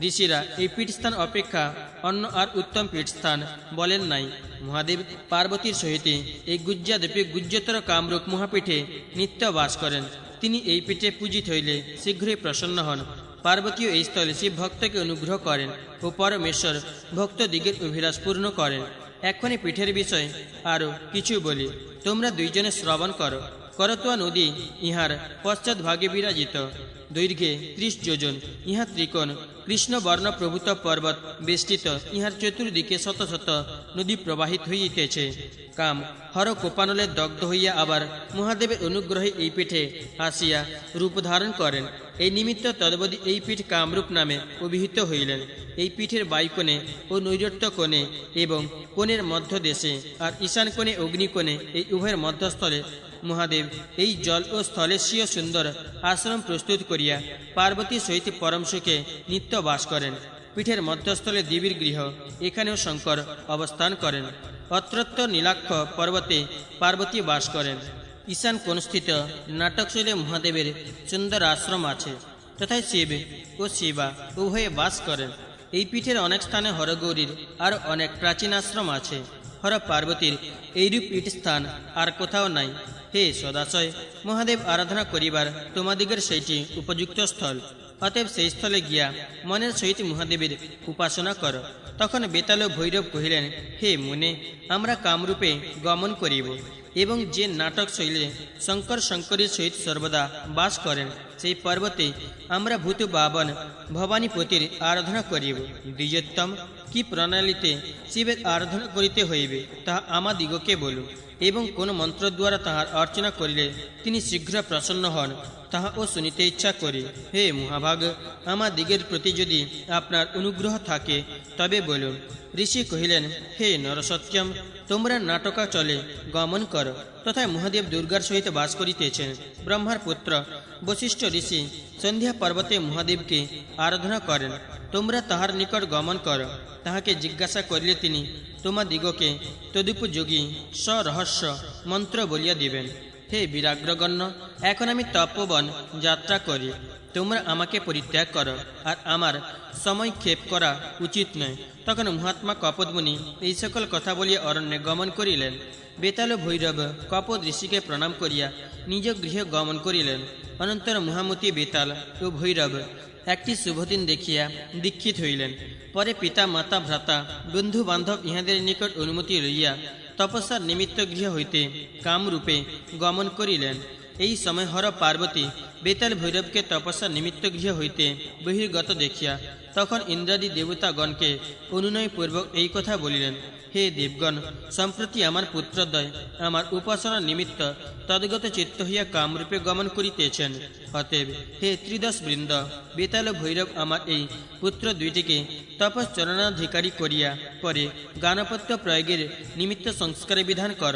ঋষিরা এই পীঠস্থান অপেক্ষা অন্য আর উত্তম পীঠস্থান বলেন নাই। মহাদেব পার্বতীর সহিত এই গুজ্জাদ্বীপে গুজ্জতর কামরূপ মহাপীঠে নিত্য বাস করেন। তিনি এই পীঠে পূজিত হইলে শীঘ্রই প্রসন্ন হন। পার্বতীও এই স্থলে শিব ভক্তকে অনুগ্রহ করেন ও পরমেশ্বর ভক্ত দিগের অভিলাষ পূর্ণ করেন। এক্ষণে পীঠের বিষয় আরও কিছু বলি, তোমরা দুইজনে শ্রবণ করো। করতোয়া নদী ইহার পশ্চাৎ ভাগে বিরাজিত, দৈর্ঘ্যে 30 যোজন। ইহা ত্রিকোণ কৃষ্ণবর্ণ প্রভূত পর্বত বেষ্টিত। ইহার চতুর্দিকে শত শত নদী প্রবাহিত হইতেছে। কাম হর কোপানলে দগ্ধ হইয়া আবার মহাদেবের অনুগ্রহে এই পীঠে আসিয়া রূপ ধারণ করেন। এই নিমিত্ত তদবধি এই পীঠ কামরূপ নামে অভিহিত হইলেন। এই পীঠের বায়ুকোণে ও নৈরত্য কোণে এবং কোণের মধ্যদেশে আর ঈশান কোণে অগ্নিকোণে এই উভয়ের মধ্যস্থলে মহাদেব এই জল ও স্থলেশীয় সুন্দর আশ্রম প্রস্তুত করিয়া পার্বতী সহিত পরম সুখে নিত্য বাস করেন। পীঠের মধ্যস্থলে দেবীর গৃহ, এখানেও শঙ্কর অবস্থান করেন। অত্রত্য নীলাক্ষ পর্বতে পার্বতী বাস করেন। ঈশান কোণস্থিত নাটকশৈলে মহাদেবের সুন্দর আশ্রম আছে, তথা শিব ও শিবা উভয়ে বাস করেন। এই পীঠের অনেক স্থানে হরগৌরীর আর অনেক প্রাচীন আশ্রম আছে। হর পার্বতীর এইরূপ পীঠস্থান আর কোথাও নাই। হে সদাশয়, মহাদেব আরাধনা করিবার তোমাদিগের সেইটি উপযুক্ত স্থল। অতএব সেই স্থলে গিয়া মনের সহিত মহাদেবের উপাসনা কর। তখন বেতাল ও ভৈরব কহিলেন, হে মুনে, আমরা কামরূপে গমন করিব এবং যে নাটক শৈলে শঙ্কর শঙ্করীর সহিত সর্বদা বাস করেন সেই পর্বতে আমরা ভূত বাবন ভবানীপতির আরাধনা করিব। দ্বিজোত্তম কি প্রণালীতে শিবের আরাধনা করিতে হইবে তাহা আমাদিগকে বলুন, এবং কোন মন্ত্র দ্বারা তাহার অর্চনা করিলে তিনি শীঘ্র প্রসন্ন হন তাহাও শুনিতে ইচ্ছা করি। হে মহাভাগ, আমাদিগের প্রতি যদি আপনার অনুগ্রহ থাকে তবে বলুন। ঋষি কহিলেন, হে নরসত্যম, তোমরা নাটকাচলে গমন কর। তথায় মহাদেব দুর্গার সহিত বাস করিতেছেন। ব্রহ্মার পুত্র বশিষ্ঠ ঋষি সন্ধ্যা পর্বতে মহাদেবকে আরাধনা করেন। তোমরা তাহার নিকট গমন কর। তাহাকে জিজ্ঞাসা করিলে তিনি তোমাদিগকে তদুপযোগী স্বরহস্য মন্ত্র বলিয়া দিবেন। হে বিরাগ্রগণ্য, এখন আমি তপবন যাত্রা করি, তোমরা আমাকে পরিত্যাগ করো, আর আমার সময় ক্ষেপ করা উচিত নয়। তখন মহাত্মা কপোতমুনি এই সকল কথা বলিয়া অরণ্যে গমন করিলেন। বেতাল ও ভৈরব কপোত ঋষিকে প্রণাম করিয়া নিজ গৃহে গমন করিলেন। অনন্তর মহামতি বেতাল ও ভৈরব একটি শুভদিন দেখিয়া দীক্ষিত হইলেন। পরে পিতা মাতা ভ্রাতা বন্ধু বান্ধব ইহাদের নিকট অনুমতি লইয়া তপস্যার নিমিত্ত গৃহ হইতে কামরূপে গমন করিলেন। এই সময় হর পার্বতী বেতাল ভৈরবকে তপস্যার নিমিত্ত গৃহ হইতে বহির্গত দেখিয়া তখন ইন্দ্রাদি দেবতাগণকে অনুনয়পূর্বক এই কথা বলিলেন, হে দেবগণ, সম্প্রতি আমার পুত্রদ্বয় আমার উপাসনার নিমিত্ত তদ্গত চিত্ত হইয়া কামরূপে গমন করিতেছেন। অতএব হে ত্রিদশ বৃন্দ, বেতাল ও ভৈরব আমার এই পুত্র দুইটিকে তপশ্চরণাধিকারী করিয়া পরে গানপত্য প্রয়োগের নিমিত্ত সংস্কারে বিধান কর।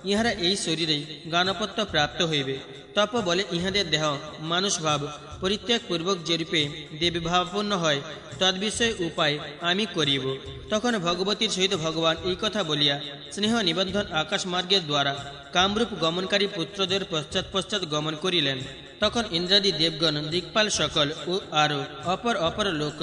ইহারা এই শরীরেই গানপত্য প্রাপ্ত হইবে। তপ বলে ইহাদের দেহ মানুষ ভাব পরিত্যাগপূর্বক যেরূপে দেবভাবাপন্ন হয় তদ্বিষয়ে উপায় আমি করিব। তখন ভগবতীর সহিত ভগবান এই কথা বলিয়া স্নেহ নিবন্ধন আকাশ মার্গের দ্বারা কামরূপ গমনকারী পুত্রদের পশ্চাৎ পশ্চাৎ গমন করিলেন। তখন ইন্দ্রাদি দেবগণ দিকপাল সকল ও আরো অপর লোক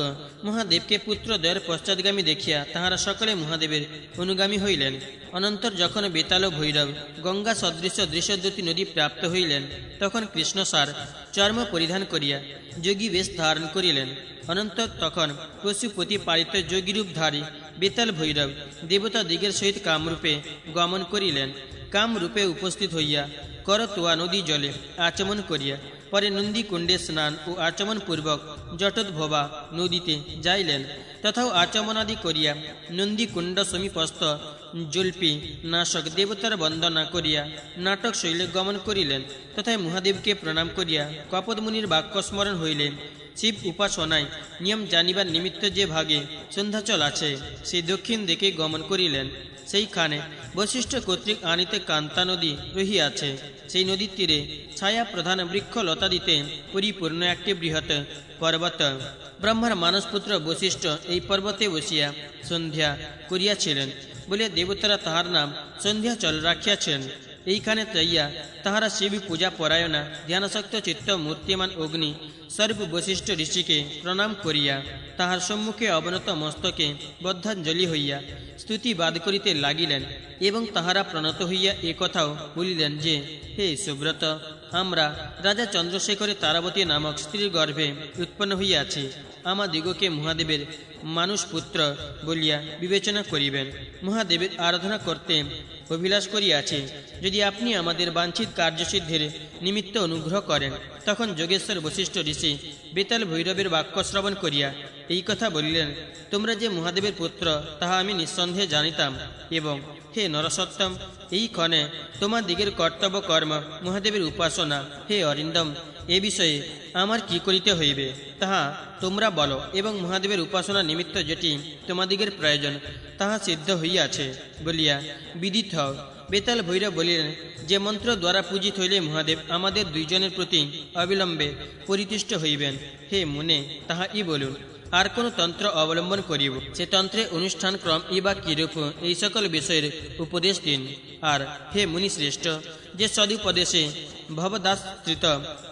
মহাদেবকে পুত্রদ্বয়ের পশ্চাৎগামী দেখিয়া তাহারা সকলে মহাদেবের অনুগামী হইলেন। অনন্তর যখন বেতাল ও ভৈরব গঙ্গা সদৃশ দৃশ্যদ্যুতি নদী প্রাপ্ত হইলেন, তখন কৃষ্ণসার চর্ম পরিধান করিয়া যোগী বেশ ধারণ করিলেন। অনন্তর তখন পশুপতি পালিত যোগীরূপধারী বেতাল ভৈরব দেবতা দিগের সহিত কামরূপে গমন করিলেন। কামরূপে উপস্থিত হইয়া করতোয়া নদী জলে আচমন করিয়া পরে নন্দীকুণ্ডে স্নান ও আচমন পূর্বক জটোদ্ভবা নদীতে যাইলেন। তথাও আচমনাদি করিয়া নন্দীকুণ্ড সমীপস্থ জল্পী নাশক দেবতার বন্দনা করিয়া নাটক শৈলে গমন করিলেন। তথায় মহাদেবকে প্রণাম করিয়া কপোতমুনির বাক্য স্মরণ হইলে শিব উপাসনায় নিয়ম জানিবার নিমিত্ত যে ভাগে সন্ধ্যাচল আছে সেই দক্ষিণ দিকে গমন করিলেন। সেইখানে বশিষ্ঠ কর্তৃক আনিতে কান্তা নদী রহিয়াছে। সেই নদীর তীরে ছায়া প্রধান বৃক্ষ লতাদিতে পরিপূর্ণ একটি বৃহৎ পর্বত। ব্রহ্মার মানসপুত্র বশিষ্ঠ এই পর্বতে বসিয়া সন্ধ্যা করিয়াছিলেন বলে দেবতারা তাহার নাম সন্ধ্যাচল রাখিয়াছেন। এইখানে চাইয়া তাহারা শিব পূজা পরায়ণা ধ্যানাসক্ত চিত্ত মূর্তিমান অগ্নি স্বরূপ বশিষ্ঠ ঋষিকে প্রণাম করিয়া তাহার সম্মুখে অবনত মস্তকে বদ্ধাঞ্জলি হইয়া স্তুতিবাদ করিতে লাগিলেন এবং তাহারা প্রণত হইয়া একথাও বলিলেন যে, হে সুব্রত, আমরা রাজা চন্দ্রশেখরের তারাবতী নামক স্ত্রীর গর্ভে উৎপন্ন হইয়াছি। আমাদিগকে মহাদেবের মানুষ পুত্র বলিয়া বিবেচনা করিবেন। মহাদেবের আরাধনা করতে অভিলাষ করিয়াছি। যদি আপনি আমাদের বাঞ্ছিত কার্যসিদ্ধির নিমিত্ত অনুগ্রহ করেন। তখন যোগেশ্বর বশিষ্ঠ ঋষি বেতাল ভৈরবের বাক্য শ্রবণ করিয়া এই কথা বলিলেন, তোমরা যে মহাদেবের পুত্র তাহা আমি নিঃসন্দেহে জানিতাম, এবং হে নরসত্তম, এই ক্ষণে তোমার দিগের কর্তব্য কর্ম মহাদেবের উপাসনা। হে অরিন্দম, এ বিষয়ে আমার কি করিতে হইবে তাহা তোমরা বলো, এবং মহাদেবের উপাসনা নিমিত্ত যেটি তোমাদিগের প্রয়োজন তাহা সিদ্ধ হইয়াছে বলিয়া বিদিত হও। বেতাল ভৈরব বলিলেন, যে মন্ত্র দ্বারা পূজিত হইলে মহাদেব আমাদের দুইজনের প্রতি অবিলম্বে পরিতুষ্ট হইবেন, হে মুনে তাহা ই বলুন। আর কোন তন্ত্র অবলম্বন করিব, সে তন্ত্রে অনুষ্ঠান ক্রম ইবা কিরূপ, এই সকল বিষয়ের উপদেশ দিন। আর হে মুনি শ্রেষ্ঠ, যে সদুপদেশে ভবদাশ্রিত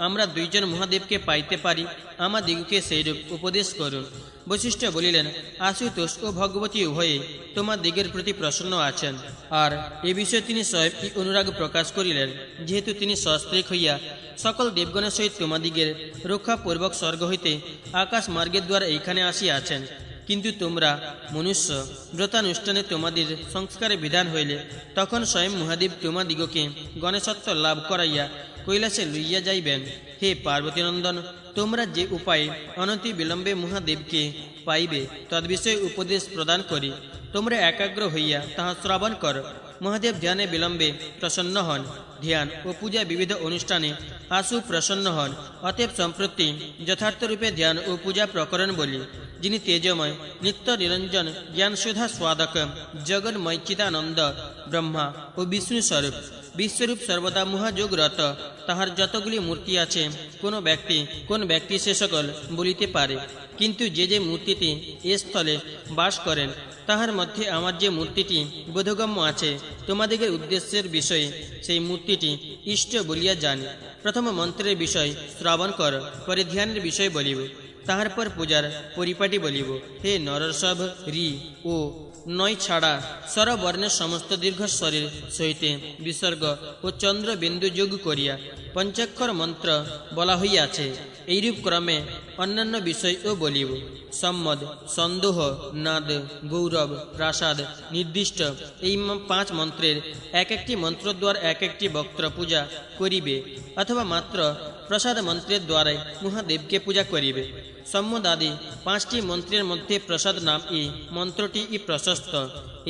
আমরা দুইজন মহাদেবকে পাইতে পারি, আমাদিগকে সেইরূপ উপদেশ করুন। বশিষ্ঠ বলিলেন, আশুতোষ ও ভগবতী উভয়ে তোমার দিগের প্রতি প্রসন্ন আছেন। আর এ বিষয়ে তিনি স্বয়ং অনুরাগ প্রকাশ করিলেন, যেহেতু তিনি সস্ত্রীক হইয়া সকল দেবগণের সহিত তোমাদিগের রক্ষাপূর্বক স্বর্গ হইতে আকাশ মার্গের দ্বারা এইখানে আসিয়াছেন। কিন্তু তোমরা মনুষ্য, ব্রতানুষ্ঠানে তোমাদের সংস্কারে বিধান হইলে তখন স্বয়ং মহাদেব তোমাদিগকে গণেশত্ব লাভ করাইয়া কৈলাসে লইয়া যাইবেন। হে পার্বতীনন্দন, তোমরা যে উপায়ে অনতি বিলম্বে মহাদেবকে পাইবে তদ্বিষয়ে উপদেশ প্রদান করি। তোমরা একাগ্র হইয়া তাহা শ্রবণ কর। মহাদেব ধ্যানে বিলম্বে প্রসন্ন হন, ধ্যান ও পূজা বিবিধ অনুষ্ঠানে আশু প্রসন্ন হন। অতএব সম্প্রতি যথার্থরূপে ধ্যান ও পূজা প্রকরণ বলি। যিনি তেজময়, নিত্য নিরঞ্জন, জ্ঞানসুধা স্বাদক, জগন্ময় চিদানন্দ, ব্রহ্মা ও বিষ্ণু স্বরূপ, বিশ্বরূপ সর্বদা মহাযোগরত, তাহার যতগুলি মূর্তি আছে কোন ব্যক্তি সে সকল বলিতে পারে। কিন্তু যে যে মূর্তিটি এ স্থলে বাস করেন তাহার মধ্যে আমার যে মূর্তিটি বোধগম্য আছে, তোমাদিগের উদ্দেশ্যের বিষয়ে সেই মূর্তিটি ইষ্ট বলিয়া জানি। প্রথম মন্ত্রের বিষয় শ্রবণ কর, পরে ধ্যানের বিষয় বলিব, তাহার পর পূজার পরিপাটি বলিব। হে নরসভ রি ও নয় ছাড়া স্বরবর্ণের সমস্ত দীর্ঘস্বরের সহিতে বিসর্গ ও চন্দ্র বিন্দু যোগ করিয়া পঞ্চাক্ষর মন্ত্র বলা হইয়াছে। এইরূপ ক্রমে অন্যান্য বিষয়ও বলিব। সম্মদ, সন্দোহ, নাদ, গৌরব, প্রাসাদ, নির্দিষ্ট, এই 5 মন্ত্রের এক একটি মন্ত্রদ্বার এক একটি বক্ত্র পূজা করিবে, অথবা মাত্র প্রসাদ মন্ত্রের দ্বারাই মহাদেবকে পূজা করিবে। সম্মদাদি 5টি মন্ত্রের মধ্যে প্রসাদ নাম এই মন্ত্রটি প্রশস্ত।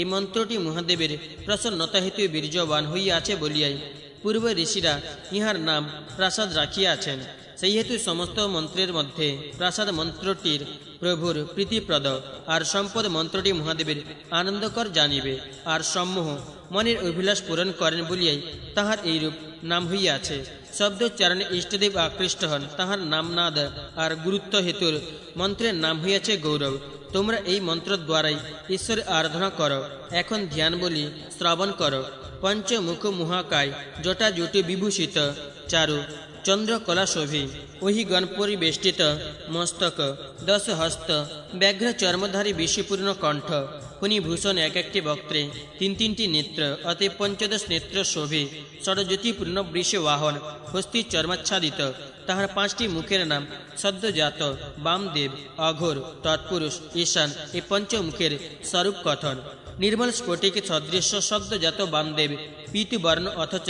এই মন্ত্রটি মহাদেবের প্রসন্নতা হেতু বীর্যবান হইয়াছে বলিয়াই পূর্ব ঋষিরা ইহার নাম প্রাসাদ রাখিয়াছেন। সেই হেতু সমস্ত মন্ত্রের মধ্যে প্রাসাদ মন্ত্রটির প্রভুর প্রীতিপ্রদ, আর সম্পদ মন্ত্রটি মহাদেবের আনন্দকর জানিবে। আর সম্মোহ মনের অভিলাষ পূরণ করেন বলিয়াই তাহার এইরূপ নাম হইয়াছে। শব্দোচ্চারণে ইষ্টদেব আকৃষ্ট হন, তাহার নাম নাদ, আর গুরুত্ব হেতুর মন্ত্রের নাম হইয়াছে গৌরব। তোমরা এই মন্ত্র দ্বারাই ঈশ্বরের আরাধনা করো। এখন ধ্যান বলি শ্রবণ করো। পঞ্চমুখ মহাকায়, জটা জুটি বিভূষিত, চারু চন্দ্রকলা শোভে, ওহি গণ পরিবেষ্টিত মস্তক, 10 হস্ত, ব্যাঘ্র চর্মধারী বিশ্বপূর্ণ কণ্ঠ, ফণিভূষণ এক একটি বক্ত্রে 3টি নেত্র, অতএব 15 নেত্র শোভে, ষড়জ্যোতিপূর্ণ বৃষ বাহন, হস্তি চর্মাচ্ছাদিত। তাহার 5টি মুখের নাম সদ্যজাত, বামদেব, অঘোর, তৎপুরুষ, ঈশান, এই পঞ্চমুখের স্বরূপ কথন। निर्मल स्फटिक सदृश सद्यजात बामदेव पीतवर्ण अथच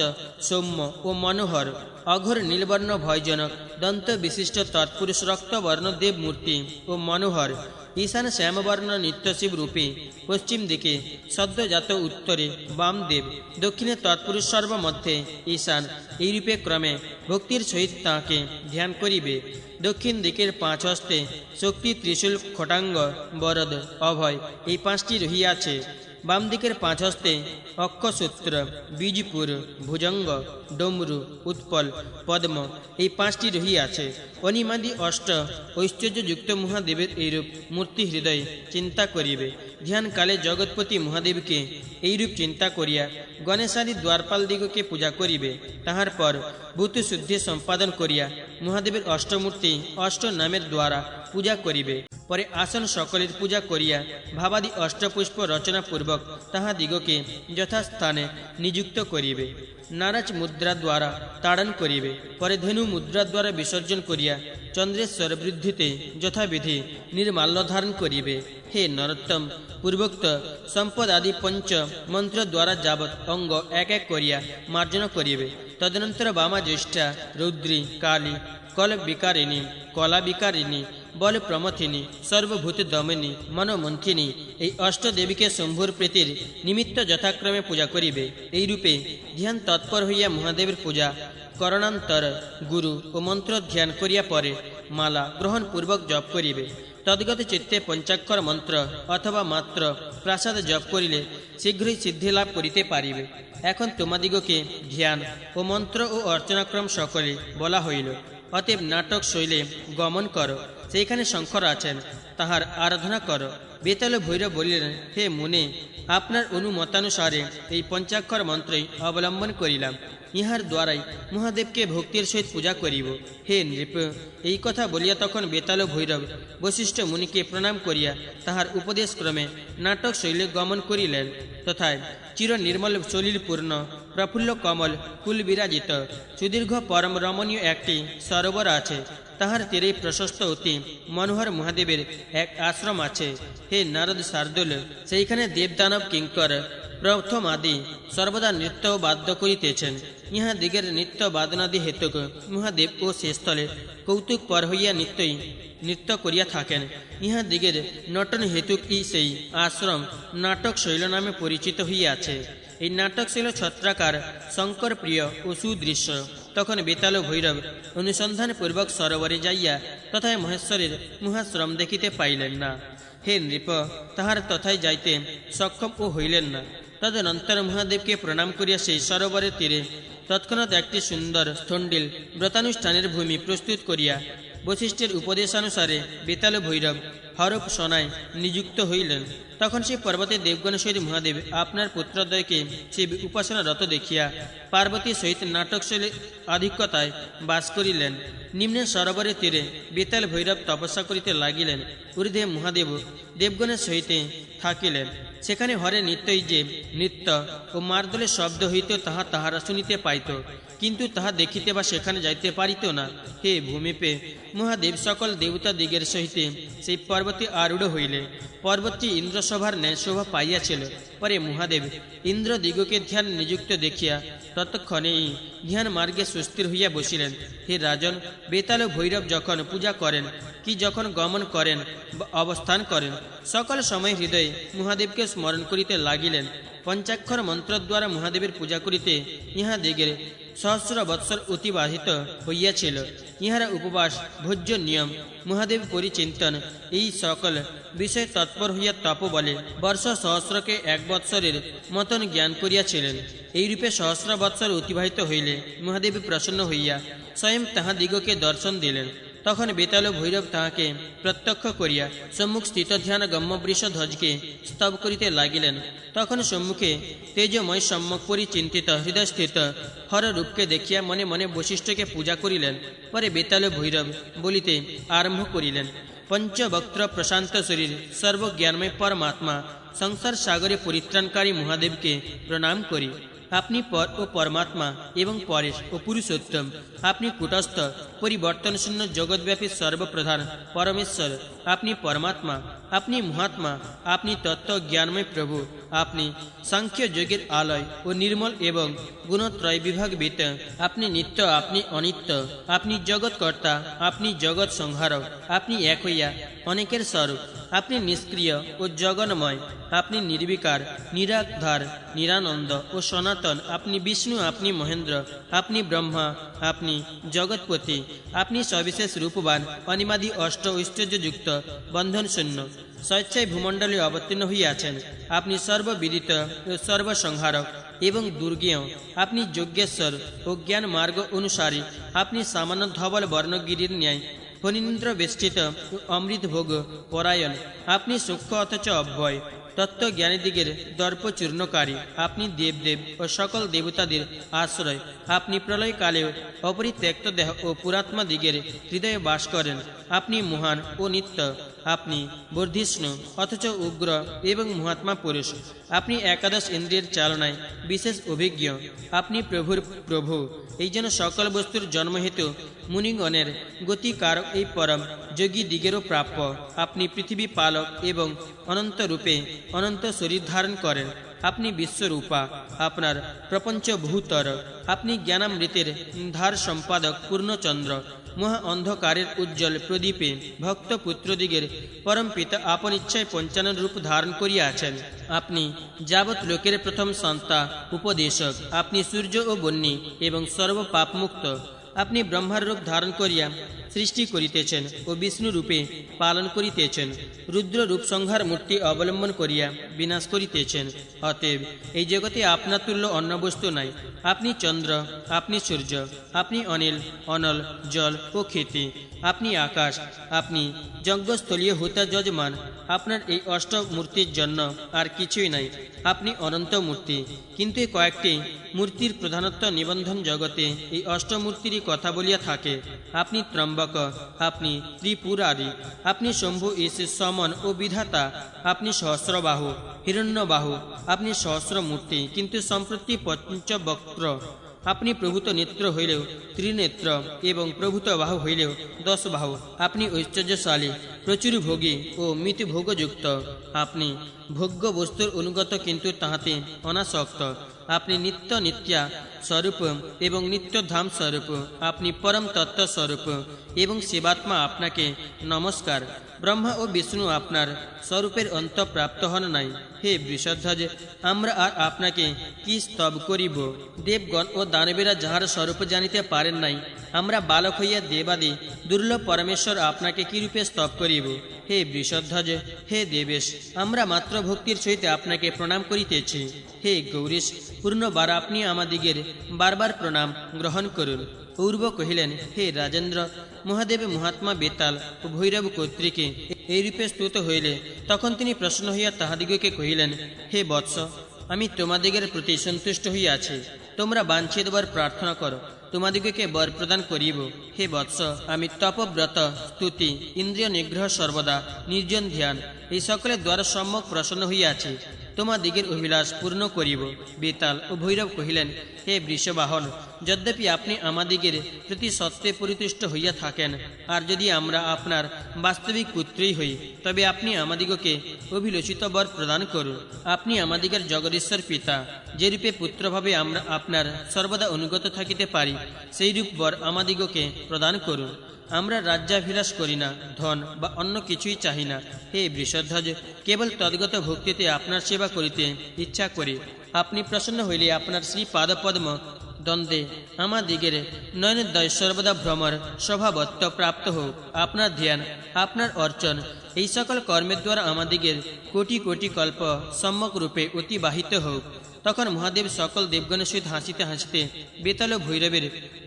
सौम्य ओ मनोहर अघोर नीलवर्ण भयजनक दंत विशिष्ट तत्पुरुष रक्तवर्ण देवमूर्ति ओ मनोहर ईशान श्यामवर्ण नित्यशिव रूपे पश्चिम दिके सद्यजात उत्तरे बामदेव दक्षिणे तत्पुरुष सर्वमध्ये ईशान এই রূপে ক্রমে ভক্তির সহিত তাঁকে ধ্যান করিবে। দক্ষিণ দিকের 5 হস্তে শক্তি ত্রিশূল খটাঙ্গ বরদ অভয় এই 5টি রহিয়াছে। বাম দিকের 5 হস্তে অক্ষসূত্র, বীজপুর, ভুজঙ্গ, ডমরু, উৎপল, পদ্ম এই 5টি রহিয়াছে। অনিমাদি অষ্ট ঐশ্বর্যযুক্ত মহাদেবের এইরূপ মূর্তি হৃদয়ে চিন্তা করিবে। ধ্যানকালে জগৎপতি মহাদেবকে এইরূপ চিন্তা করিয়া গণেশাদি দ্বারপাল দিগকে পূজা করিবে। তাহার পর ভূতশুদ্ধি সম্পাদন করিয়া মহাদেবের অষ্টমূর্তি অষ্ট নামের দ্বারা পূজা করিবে। পরে আসন সকলের পূজা করিয়া ভাবাদি অষ্টপুষ্প রচনা পূর্বক তাহাদিগকে যথাস্থানে নিযুক্ত করিবে। নারাজ মুদ্রা দ্বারা তাড়ন করিবে। পরে ধেনু মুদ্রা দ্বারা বিসর্জন করিয়া চন্দ্রেশ্বর বৃদ্ধিতে যথাবিধি নির্মাল্য ধারণ করিবে। হে নরোত্তম, পূর্বোক্ত সম্পদ আদি পঞ্চ মন্ত্র দ্বারা যাবৎ অঙ্গ এক এক করিয়া মার্জন করিবে। তদনন্তর বামা জ্যেষ্ঠা, রৌদ্রী, কালী, কল বিকারিণী, কলা বিকারিণী, বল প্রমথিনী, সর্বভূত দমিনী, মনোমন্থিনী এই অষ্টদেবীকে শম্ভুর প্রীতির নিমিত্ত যথাক্রমে পূজা করিবে। এইরূপে ধ্যান তৎপর হইয়া মহাদেবের পূজা করণান্তর গুরু ও মন্ত্র ধ্যান করিয়া পরে মালা গ্রহণ পূর্বক জপ করিবে। তদ্গত চিত্তে পঞ্চাক্ষর মন্ত্র অথবা মাত্র প্রাসাদ জপ করিলে শীঘ্রই সিদ্ধি লাভ করিতে পারিবে। এখন তোমাদিগকে ধ্যান ও মন্ত্র ও অর্চনাক্রম সকলে বলা হইল। অতএব নাটক শৈলে গমন কর, সেইখানে শঙ্কর আছেন, তাহার আরাধনা কর। বেতাল ভৈরব বলিলেন, হে মুনে, আপনার অনুমতানুসারে এই পঞ্চাক্ষর মন্ত্রই অবলম্বন করিলাম। ইহার দ্বারাই মহাদেবকে ভক্তির সহিত পূজা করিব। হে নৃপ, এই কথা বলিয়া তখন বেতাল ভৈরব বশিষ্ঠ মুনিকে প্রণাম করিয়া তাহার উপদেশক্রমে নাটক শৈলে গমন করিলেন। তথায় চির নির্মল সলিলপূর্ণ প্রফুল্ল কমল কুল বিরাজিত সুদীর্ঘ পরম রমণীয় একটি সরোবর আছে। তাহার তীরে প্রশস্ত অতি মনোহর মহাদেবের এক আশ্রম আছে। হে নারদ শার্দুল, সেইখানে দেবদানব কিঙ্কর প্রথম আদি সর্বদা নৃত্য ও বাদ্য করিতেছেন। ইহা দিগের নৃত্য বাদনাদি হেতুক মহাদেব ও সে স্থলে কৌতুক পর হইয়া নিত্যই নৃত্য করিয়া থাকেন। ইহা দিগের নটন হেতুক সেই আশ্রম নাটক শৈল নামে পরিচিত হইয়াছে। এই নাটক শৈল ছত্রাকার, শঙ্কর প্রিয় ও সুদৃশ্য। তখন বেতাল ভৈরব অনুসন্ধান পূর্বক সরোবরে যাইয়া তথায় মহেশ্বরের মহাশ্রম দেখিতে পাইলেন না। হে নৃপ, তাহার তথায় যাইতে সক্ষম ও হইলেন না। তদনন্তর মহাদেবকে প্রণাম করিয়া সেই সরোবরের তীরে তৎক্ষণাৎ একটি সুন্দর স্থণ্ডিল ব্রতানুষ্ঠানের ভূমি প্রস্তুত করিয়া বশিষ্ঠের উপদেশানুসারে বেতাল ভৈরব হরপ সনায় নিযুক্ত হইলেন। তখন সেই পর্বতে দেবগণ সহিত মহাদেব আপনার পুত্রদ্বয়কে সে উপাসনারত দেখিয়া পার্বতী সহিত নাটকশৈলী আধিক্যতায় বাস করিলেন। নিম্নে সরোবরের তীরে বেতাল ভৈরব তপস্যা করিতে লাগিলেন। ঊর্ধ্বে মহাদেব দেবগণের সহিতে থাকিলেন। সেখানে হরে নিত্যই যে নৃত্য ও মার্দলের শব্দ হইত তাহারা শুনিতে পাইত, কিন্তু তাহা দেখিতে বা সেখানে যাইতে পারিত না। হে ভূমিপে, মহাদেব সকল দেবতা দিগের সহিতে সেই পর্বতে আরূঢ় হইলে। পর্বতটি ইন্দ্রসভার ন্যায় শোভা পাইয়াছিল। পরে মহাদেব ইন্দ্র দিগকে ধ্যান নিযুক্ত দেখিয়া ততক্ষণেই ধ্যান মার্গে সুস্থির হইয়া বসিলেন। হে রাজন, বেতাল ভৈরব যখন পূজা করেন কি যখন গমন করেন বা অবস্থান করেন, সকল সময় হৃদয়ে মহাদেবকে স্মরণ করিতে লাগিলেন। পঞ্চাক্ষর মন্ত্র দ্বারা মহাদেবের পূজা করিতে ইহা দিগের সহস্র বৎসর অতিবাহিত হইয়াছিল। ইহারা উপবাস, ভোজ্য নিয়ম, মহাদেব পরিচিন্তন এই সকল বিষয়ে তৎপর হইয়া তপ বলে বর্ষ সহস্রকে 1 বৎসরের মতন জ্ঞান করিয়াছিলেন। এইরূপে সহস্র বৎসর অতিবাহিত হইলে মহাদেব প্রসন্ন হইয়া স্বয়ং তাহাদিগকে দর্শন দিলেন। তখন বেতাল ভৈরব তাহাকে প্রত্যক্ষ করিয়া সম্মুখ স্থিত ধ্যান গম্যবৃষ ধ্বজকে স্তব করিতে লাগিলেন। তখন সম্মুখে তেজময় সম্যক পরিচিন্তিত হৃদয়স্থিত হর রূপকে দেখিয়া মনে মনে বশিষ্ঠকে পূজা করিলেন। পরে বেতাল ভৈরব বলিতে আরম্ভ করিলেন, পঞ্চবক্ত্র প্রশান্ত শরীর সর্বজ্ঞানময় পরমাত্মা সংসার সাগরে পরিত্রাণকারী মহাদেবকে প্রণাম করি। আপনি পর ও পরমাত্মা এবং পরেশ ও পুরুষোত্তম। আপনি কূটস্থ পরিবর্তনশূন্য জগৎব্যাপী সর্বপ্রধান পরমেশ্বর। আপনি পরমাত্মা, আপনি মহাত্মা, আপনি তত্ত্ব জ্ঞানময় প্রভু। আপনি সাংখ্য যোগের আলয় ও নির্মল এবং গুণত্রয় বিভাগবিত। আপনি নিত্য, আপনি অনিত্য, আপনি জগৎকর্তা, আপনি জগৎ সংহারক। আপনি এক হইয়া অনেকের স্বরূপ। আপনি নিষ্ক্রিয় ও জগন্ময়। আপনি নির্বিকার, নিরাধার, নিরানন্দ ও সনাতন। আপনি বিষ্ণু, আপনি মহেন্দ্র, আপনি ব্রহ্মা, আপনি জগৎপতি, আপনি সবিশেষ রূপবান, অনিমাদি অষ্ট ঐশ্বর্যযুক্ত, বন্ধন শূন্য, স্বেচ্ছায় ভূমণ্ডলে অবতীর্ণ হইয়াছেন। আপনি সর্ববিদিত ও সর্বসংহারক এবং দুর্গেয়, আপনি যজ্ঞেশ্বর ও জ্ঞান মার্গ অনুসারী, আপনি সামান্য ধবল বর্ণগিরির ন্যায় ফণীন্দ্র বেষ্টিত ও অমৃত ভোগ পরায়ণ, আপনি সূক্ষ্ম অথচ অব্যয়, তত্ত্বজ্ঞানীদিগের দর্পচূর্ণকারী, আপনি দেবদেব ও সকল দেবতাদের আশ্রয়, আপনি প্রলয়কালেও অপরিত্যক্ত দেহ ও পুরাত্মা দিগের হৃদয়ে বাস করেন, আপনি মহান ও নিত্য, আপনি বর্ধিষ্ণু অথচ উগ্র এবং মহাত্মা পুরুষ, আপনি একাদশ ইন্দ্রিয়ের চালনায় বিশেষ অভিজ্ঞ, আপনি প্রভুর প্রভু, এই জন্য সকল বস্তুর জন্মহেতু মুনিগণের গতিকারক, এই পরম যোগী দিগেরও প্রাপ্য, আপনি পৃথিবী পালক এবং অনন্ত রূপে অনন্ত শরীর ধারণ করেন, আপনি বিশ্বরূপা, আপনার প্রপঞ্চ বহুতর, আপনি জ্ঞানামৃতের ধার সম্পাদক পূর্ণচন্দ্র, মহা অন্ধকারের উজ্জ্বল প্রদীপে ভক্ত পুত্রদিগের পরম পিতা আপন ইচ্ছায় পঞ্চানন রূপ ধারণ করিয়াছেন, আপনি যাবৎ লোকের প্রথম সন্তা উপদেশক, আপনি সূর্য ও বন্যী এবং সর্বপাপমুক্ত, আপনি ব্রহ্মার রূপ ধারণ করিয়া সৃষ্টি করিতেছেন ও বিষ্ণু রূপে পালন করিতেছেন, রুদ্র রূপ সংহার মূর্তি অবলম্বন করিয়া বিনাশ করিতেছেন। অতএব এই জগতে আপনার তুল্য অন্য বস্তু নাই, আপনি চন্দ্র, আপনি সূর্য, আপনি অনিল, অনল, জল ও ক্ষেতি, আপনি আকাশ, আপনি যজ্ঞস্থলীয় হোতা যজমান, আপনার এই অষ্ট মূর্তির জন্য আর কিছুই নাই, আপনি অনন্ত মূর্তি। কিন্তু কয়েকটি মূর্তির প্রধানত্ব নিবন্ধন জগতে এই অষ্টমূর্তিরই কথা বলিয়া থাকে। আপনি ত্রম্বক, আপনি ত্রিপুরারি, আপনি শম্ভু ঈশ সমন ও বিধাতা, আপনি সহস্রবাহু, হিরণ্যবাহু, আপনি সহস্রমূর্তি কিন্তু সম্প্রতি পঞ্চবক্ত্র, আপনি প্রভূত নেত্র হইলেও ত্রিনেত্র এবং প্রভূত বাহু হইলেও 10 বাহু, আপনি ঐশ্বর্যশালী, প্রচুর ভোগী ও মিতভোগযুক্ত, আপনি ভোগ্য বস্তুর অনুগত কিন্তু তাহাতে অনাসক্ত, আপনি নিত্য নিত্যা স্বরূপ এবং নিত্যধাম স্বরূপ, আপনি পরম তত্ত্ব স্বরূপ এবং শিবাত্মা, আপনাকে নমস্কার। ব্রহ্মা ও বিষ্ণু আপনার স্বরূপের অন্ত প্রাপ্ত হন নাই। হে বৃষধ্বজ, আমরা আর আপনাকে কি স্তব করিব? দেবগণ ও দানবেরা যাহার স্বরূপ জানিতে পারেন নাই, আমরা বালক হইয়া দেবাদি দুর্লভ পরমেশ্বর আপনাকে কিরূপে স্তব করিব? হে বৃষধ্বজ, হে দেবেশ, আমরা মাত্র ভক্তির সহিত আপনাকে প্রণাম করিতেছি। হে গৌরীশ, পূর্ণবার আপনি আমাদিগের বারবার প্রণাম গ্রহণ করুন। পূর্ব কহিলেন, হে রাজেন্দ্র, মহাদেব মহাত্মা বেতাল ও ভৈরব কর্তৃকে এইরূপে স্তুত হইলে তখন তিনি প্রসন্ন হইয়া তাহাদিগকে কহিলেন, হে বৎস, আমি তোমাদিগের প্রতি সন্তুষ্ট হইয়াছি, তোমরা বাঞ্ছিত বর প্রার্থনা করো, তোমাদিগকে বর প্রদান করিব। হে বৎস, আমি তপব্রত, স্তুতি, ইন্দ্রিয় নিগ্রহ, সর্বদা নির্জন ধ্যান, এই সকলের দ্বারা সম্যক প্রসন্ন হইয়াছি, তোমাদিগের অভিলাষ পূর্ণ করিব। বেতাল ও ভৈরব কহিলেন, হে বৃষবাহন, যদ্যপি আপনি আমাদিগের প্রতি সত্ত্বে পরিতুষ্ট হইয়া থাকেন, আর যদি আমরা আপনার বাস্তবিক পুত্রই হই, তবে আপনি আমাদিগকে অভিলষিত বর প্রদান করুন। আপনি আমাদিগের জগদীশ্বর পিতা, যেরূপে পুত্রভাবে আমরা আপনার সর্বদা অনুগত থাকিতে পারি, সেই রূপ বর আমাদিগকে প্রদান করুন। আমরা রাজ্যাভিলাষ করি না, ধন বা অন্য কিছুই চাহি না। হে বৃষধ্বজ, কেবল তদ্গত ভক্তিতে আপনার সেবা করিতে ইচ্ছা করি। আপনি প্রসন্ন হইলে আপনার শ্রী পাদপদ্ম দ্বন্দ্বে আমাদিগের নয়নদ্বয় সর্বদা ভ্রমর স্বভাবত্ব প্রাপ্ত হোক। আপনার ধ্যান, আপনার অর্চন, এই সকল কর্মের দ্বারা আমাদিগের কোটি কোটি কল্প সম্যক রূপে অতিবাহিত হোক। তখন মহাদেব সকল দেবগণের সহিত হাসিতে হাসিতে বেতাল ও ভৈরবের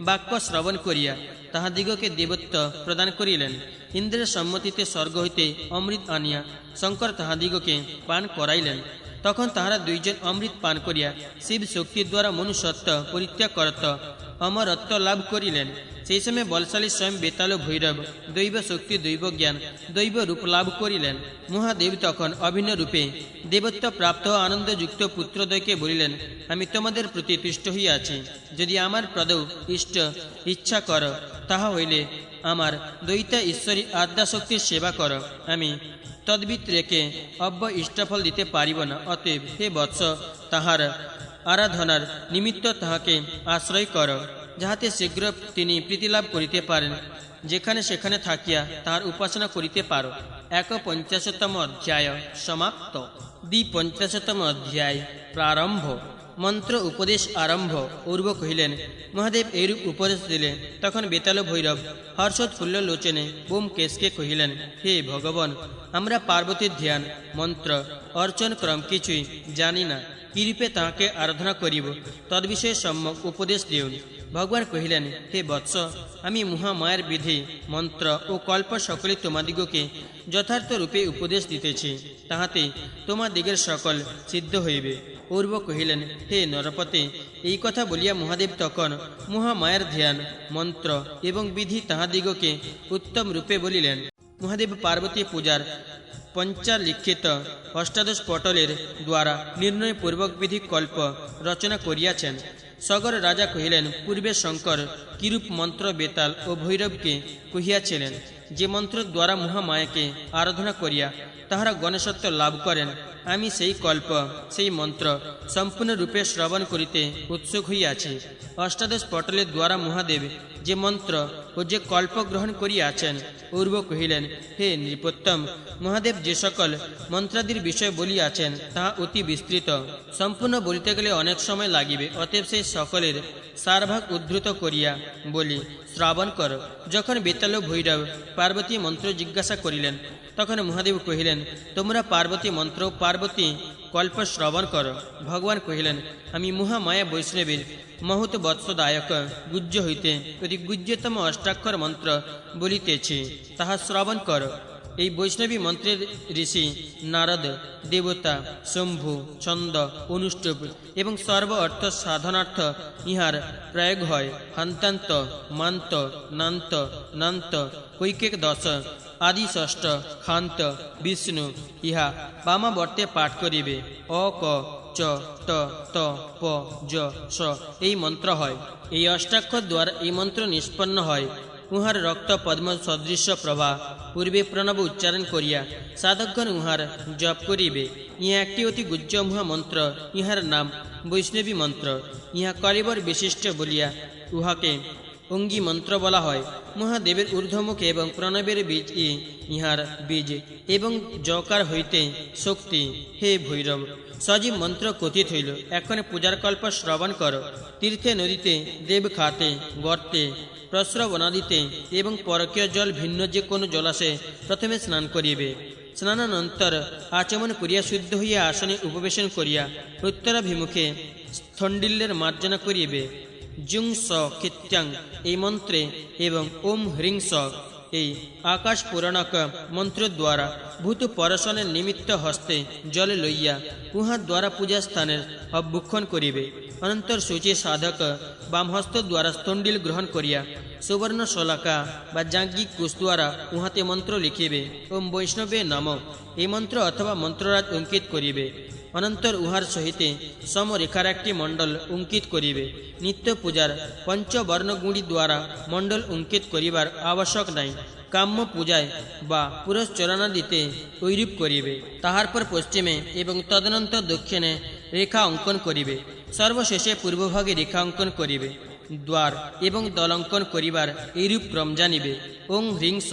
বাক্য শ্রবণ করিয়া তাহাদিগকে দেবত্ব প্রদান করিলেন। ইন্দ্রের সম্মতিতে স্বর্গ হইতে অমৃত আনিয়া শঙ্কর তাহাদিগকে পান করাইলেন। তখন তাহারা দুইজন অমৃত পান করিয়া শিব শক্তির দ্বারা মনুষ্যত্ব পরিত্যাগ করত অমরত্ব লাভ করিলেন। সেই সময় বলশালী স্বয়ং বেতাল ও ভৈরব দৈব শক্তি, দৈব জ্ঞান, দৈব রূপ লাভ করিলেন। মহাদেব তখন অভিন্ন রূপে দেবত্ব প্রাপ্ত আনন্দযুক্ত পুত্রদ্বয়কে বলিলেন, আমি তোমাদের প্রতি তুষ্ট হইয়াছি। যদি আমার প্রদৌ ইষ্ট ইচ্ছা কর, তাহা হইলে আমার দ্বৈতা ঈশ্বরী আদ্যাশক্তির সেবা কর। আমি তদ্বিত রেখে অব্য ইষ্টফল দিতে পারিব না। অতএব হে বৎস, তাহার আরাধনার নিমিত্ত তাহাকে আশ্রয় কর, যাহাতে শীঘ্র তিনি প্রীতিলাভ করিতে পারেন, যেখানে সেখানে থাকিয়া তাহার উপাসনা করিতে পারো। 51তম অধ্যায় সমাপ্ত। 52তম অধ্যায় প্রারম্ভ। মন্ত্র উপদেশ আরম্ভ। পূর্ব কহিলেন, মহাদেব এইরূপ উপদেশ দিলে। তখন বেতাল ভৈরব হর্ষোৎফুল্ল লোচনে ব্যোমকেশকে কহিলেন, হে ভগবান, আমরা পার্বতীর ধ্যান মন্ত্র অর্চন ক্রম কিছুই জানি না, কিরূপে তাঁকে আরাধনা করিব তদ্বিষয়ে সম্যক উপদেশ দিউন। ভগবান কহিলেন, হে বৎস, আমি মহামায়ার বিধি মন্ত্র ও কল্প সকলে তোমাদিগকে যথার্থ রূপে উপদেশ দিতেছি, তাহাতে তোমাদিগের সকল সিদ্ধ হইবে। পূর্ব কহিলেন, হে নরপতে, এই কথা বলিয়া মহাদেব তখন মহামায়ার ধ্যান মন্ত্র এবং বিধি তাহাদিগকে উত্তম রূপে বলিলেন। মহাদেব পার্বতী পূজার পঞ্চালিখিত অষ্টাদশ পটলের দ্বারা নির্ণয়পূর্বক বিধি কল্প রচনা করিয়াছেন। সগর রাজা কহিলেন, পূর্বে শঙ্কর কিরূপ মন্ত্র বেতাল ও ভৈরবকে কহিয়াছিলেন, যে মন্ত্র দ্বারা মহামায়াকে আরাধনা করিয়া তাহারা গণেশত্ব লাভ করেন, আমি সেই কল্প সেই মন্ত্র সম্পূর্ণরূপে শ্রবণ করিতে উৎসুক হইয়াছি। অষ্টাদশ পটলের দ্বারা মহাদেব যে মন্ত্র ও যে কল্প গ্রহণ করিয়াছেন। পূর্ব কহিলেন, হে নৃপোত্তম, মহাদেব যে সকল মন্ত্রাদির বিষয় বলিয়াছেন তাহা অতি বিস্তৃত, সম্পূর্ণ বলিতে গেলে অনেক সময় লাগিবে। অতএব সেই সকলের সারভাগ উদ্ধৃত করিয়া বলি, শ্রাবণ কর। যখন বেতাল ও ভৈরব পার্বতী মন্ত্র জিজ্ঞাসা করিলেন, তখন মহাদেব কহিলেন, তোমরা পার্বতী মন্ত্র পার্বতী কল্প শ্রবণ কর। ভগবান কহিলেন, আমি মহামায়া বৈষ্ণবীর মহৎ বৎসদায়ক গুজ্জ হইতে অতি গুজ্জতম অষ্টাক্ষর মন্ত্র বলিতেছি, তাহা শ্রবণ কর। এই বৈষ্ণবী মন্ত্রের ঋষি নারদ, দেবতা, শম্ভু, ছন্দ, অনুষ্টুপ এবং সর্ব অর্থ সাধনার্থ ইহার প্রয়োগ হয়। হন্তান্ত, মান্ত, নান্ত, নান্ত, কৈকেক দশ, আদি ষষ্ঠ, খান্ত, বিষ্ণু ইহা বামাবর্তে পাঠ করিবে। অ ক চ ট ত প জ স এই মন্ত্র হয়। এই অষ্টাক্ষর দ্বারা এই মন্ত্র নিষ্পন্ন হয়। উহার রক্ত পদ্ম সদৃশ প্রভা পূর্বে প্রণব উচ্চারণ করিয়া সাধকগণ উহার জপ করিবে। ইহা একটি অতি গুজ্জ মহামন্ত্র। ইহার নাম বৈষ্ণবী মন্ত্র। ইহা কলিবর বিশিষ্ট বলিয়া উহাকে অঙ্গী মন্ত্র বলা হয়। মহাদেবের ঊর্ধ্বমুখে এবং প্রণবের বীজ ইহার বীজ এবং জকার হইতে শক্তি। হে ভৈরব, সজীব মন্ত্র কথিত হইল। এখন পূজার কল্প শ্রবণ কর। তীর্থে, নদীতে, দেব খাতে, গর্তে, প্রস্রবনাদিতে এবং পরকীয় জল ভিন্ন যে কোনো জলাশয়ে প্রথমে স্নান করিবে। স্নানানন্তর আচমন করিয়া শুদ্ধ হইয়া আসনে উপবেশন করিয়া উত্তরাভিমুখে স্থণ্ডিল্যের মার্জনা করিবে। জুং স কীত্যাং এই মন্ত্রে এবং ওম হ্রিং স এই আকাশ পুরাণক মন্ত্র দ্বারা ভূত পরশনের নিমিত্ত হস্তে জলে লইয়া উহা দ্বারা পূজাস্থানের অভ্যুক্ষণ করিবে। অনন্তর সূচি সাধক বামহস্ত দ্বারা স্থণ্ডিল গ্রহণ করিয়া সুবর্ণ শলাকা বা জাঙ্গিক কুশ দ্বারা উহাতে মন্ত্র লিখিবে। ওম বৈষ্ণবে নম এই মন্ত্র অথবা মন্ত্ররাজ অঙ্কিত করিবে। অনন্তর উহার সহিতে সমরেখার একটি মণ্ডল অঙ্কিত করিবে। নিত্য পূজার পঞ্চবর্ণগুণী দ্বারা মণ্ডল অঙ্কিত করিবার আবশ্যক নাই। কাম্য পূজায় বা পুরশ্চরণাদিতে ঐরূপ করিবে। তাহার পর পশ্চিমে এবং তদনন্তর দক্ষিণে রেখা অঙ্কন করিবে। সর্বশেষে পূর্বভাগে রেখা অঙ্কন করিবে। দ্বার এবং দলঙ্কন করিবার এইরূপ ক্রম জানিবে। ওং হ্রিং স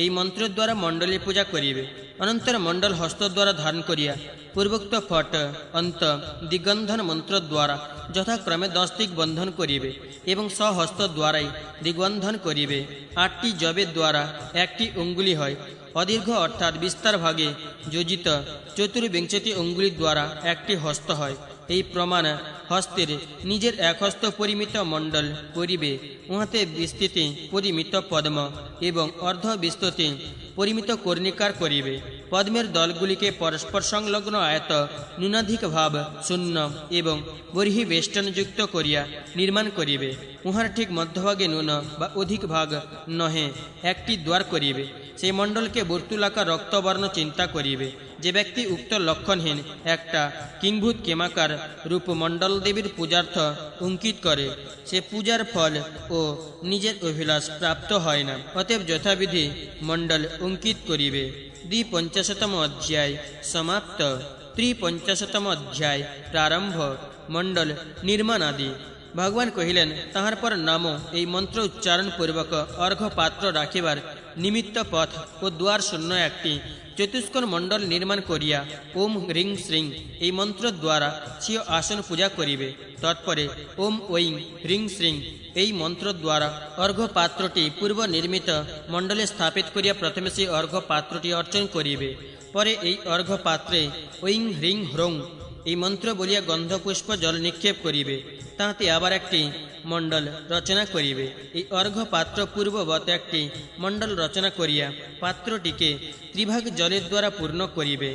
এই মন্ত্র দ্বারা মণ্ডলে পূজা করিবে। অনন্তর মণ্ডল হস্ত দ্বারা ধারণ করিয়া পূর্বোক্ত ফট অন্ত দিগন্ধন মন্ত্র দ্বারা যথাক্রমে 10 দিক বন্ধন করিবে এবং স্বহস্ত দ্বারাই দিগবন্ধন করিবে। 8টি জবের দ্বারা একটি অঙ্গুলি হয়। অদীর্ঘ অর্থাৎ বিস্তার ভাগে যোজিত চতুর্বিংশতি অঙ্গুলি দ্বারা একটি হস্ত হয়। এই প্রমাণ হস্তের নিজের এক হস্ত পরিমিত মণ্ডল করিবে। উহাতে বিস্তৃতি পরিমিত পদ্ম এবং অর্ধ বিস্তৃতি পরিমিত কর্ণিকার করিবে। পদ্মের দলগুলিকে পরস্পর সংলগ্ন আয়ত ন্যূনাধিক ভাব শূন্য এবং বর্হি বেষ্টনযুক্ত করিয়া নির্মাণ করিবে। উহার ঠিক মধ্যভাগে ন্যূন বা অধিক ভাগ নহে একটি দ্বার করিবে। সেই মণ্ডলকে বর্তুলাকার রক্তবর্ণ চিন্তা করিবে। যে ব্যক্তি উক্ত লক্ষণহীন একটা কিংভূত কেমাকার রূপ মণ্ডল দেবীর পূজার্থ অঙ্কিত করে, সে পূজার ফল ও নিজের অভিলাষ প্রাপ্ত হয় না। অতএব যথাবিধি মণ্ডল অঙ্কিত করিবে। 52তম অধ্যায় সমাপ্ত। 53তম অধ্যায় প্রারম্ভ। মণ্ডল নির্মাণ আদি। ভগবান কহিলেন, তাহার পর নাম এই মন্ত্র উচ্চারণ পূর্বক অর্ঘ্য পাত্র রাখিবার নিমিত্ত পথ ও দ্বার শূন্য একটি চতুষ্কোণ মণ্ডল নির্মাণ করিয়া ওম হ্রিং শ্রীং এই মন্ত্র দ্বারা স্বীয় আসন পূজা করিবে। তৎপরে ওম ঐং হ্রিং শ্রীং এই মন্ত্র দ্বারা অর্ঘ্য পাত্রটি পূর্ব নির্মিত মণ্ডলে স্থাপিত করিয়া প্রথমে সেই অর্ঘ্য পাত্রটি অর্চন করিবে। পরে এই অর্ঘ্য পাত্রে ঐং হ্রিং হ্রৌং এই মন্ত্র বলিয়া গন্ধপুষ্প জল নিক্ষেপ করিবে। তাহাতে আবার একটি মণ্ডল রচনা করিবে। এই অর্ঘ্য পাত্র পূর্ববৎ একটি মণ্ডল রচনা করিয়া পাত্রটিকে ত্রিভাগ জলের দ্বারা পূর্ণ করিবে।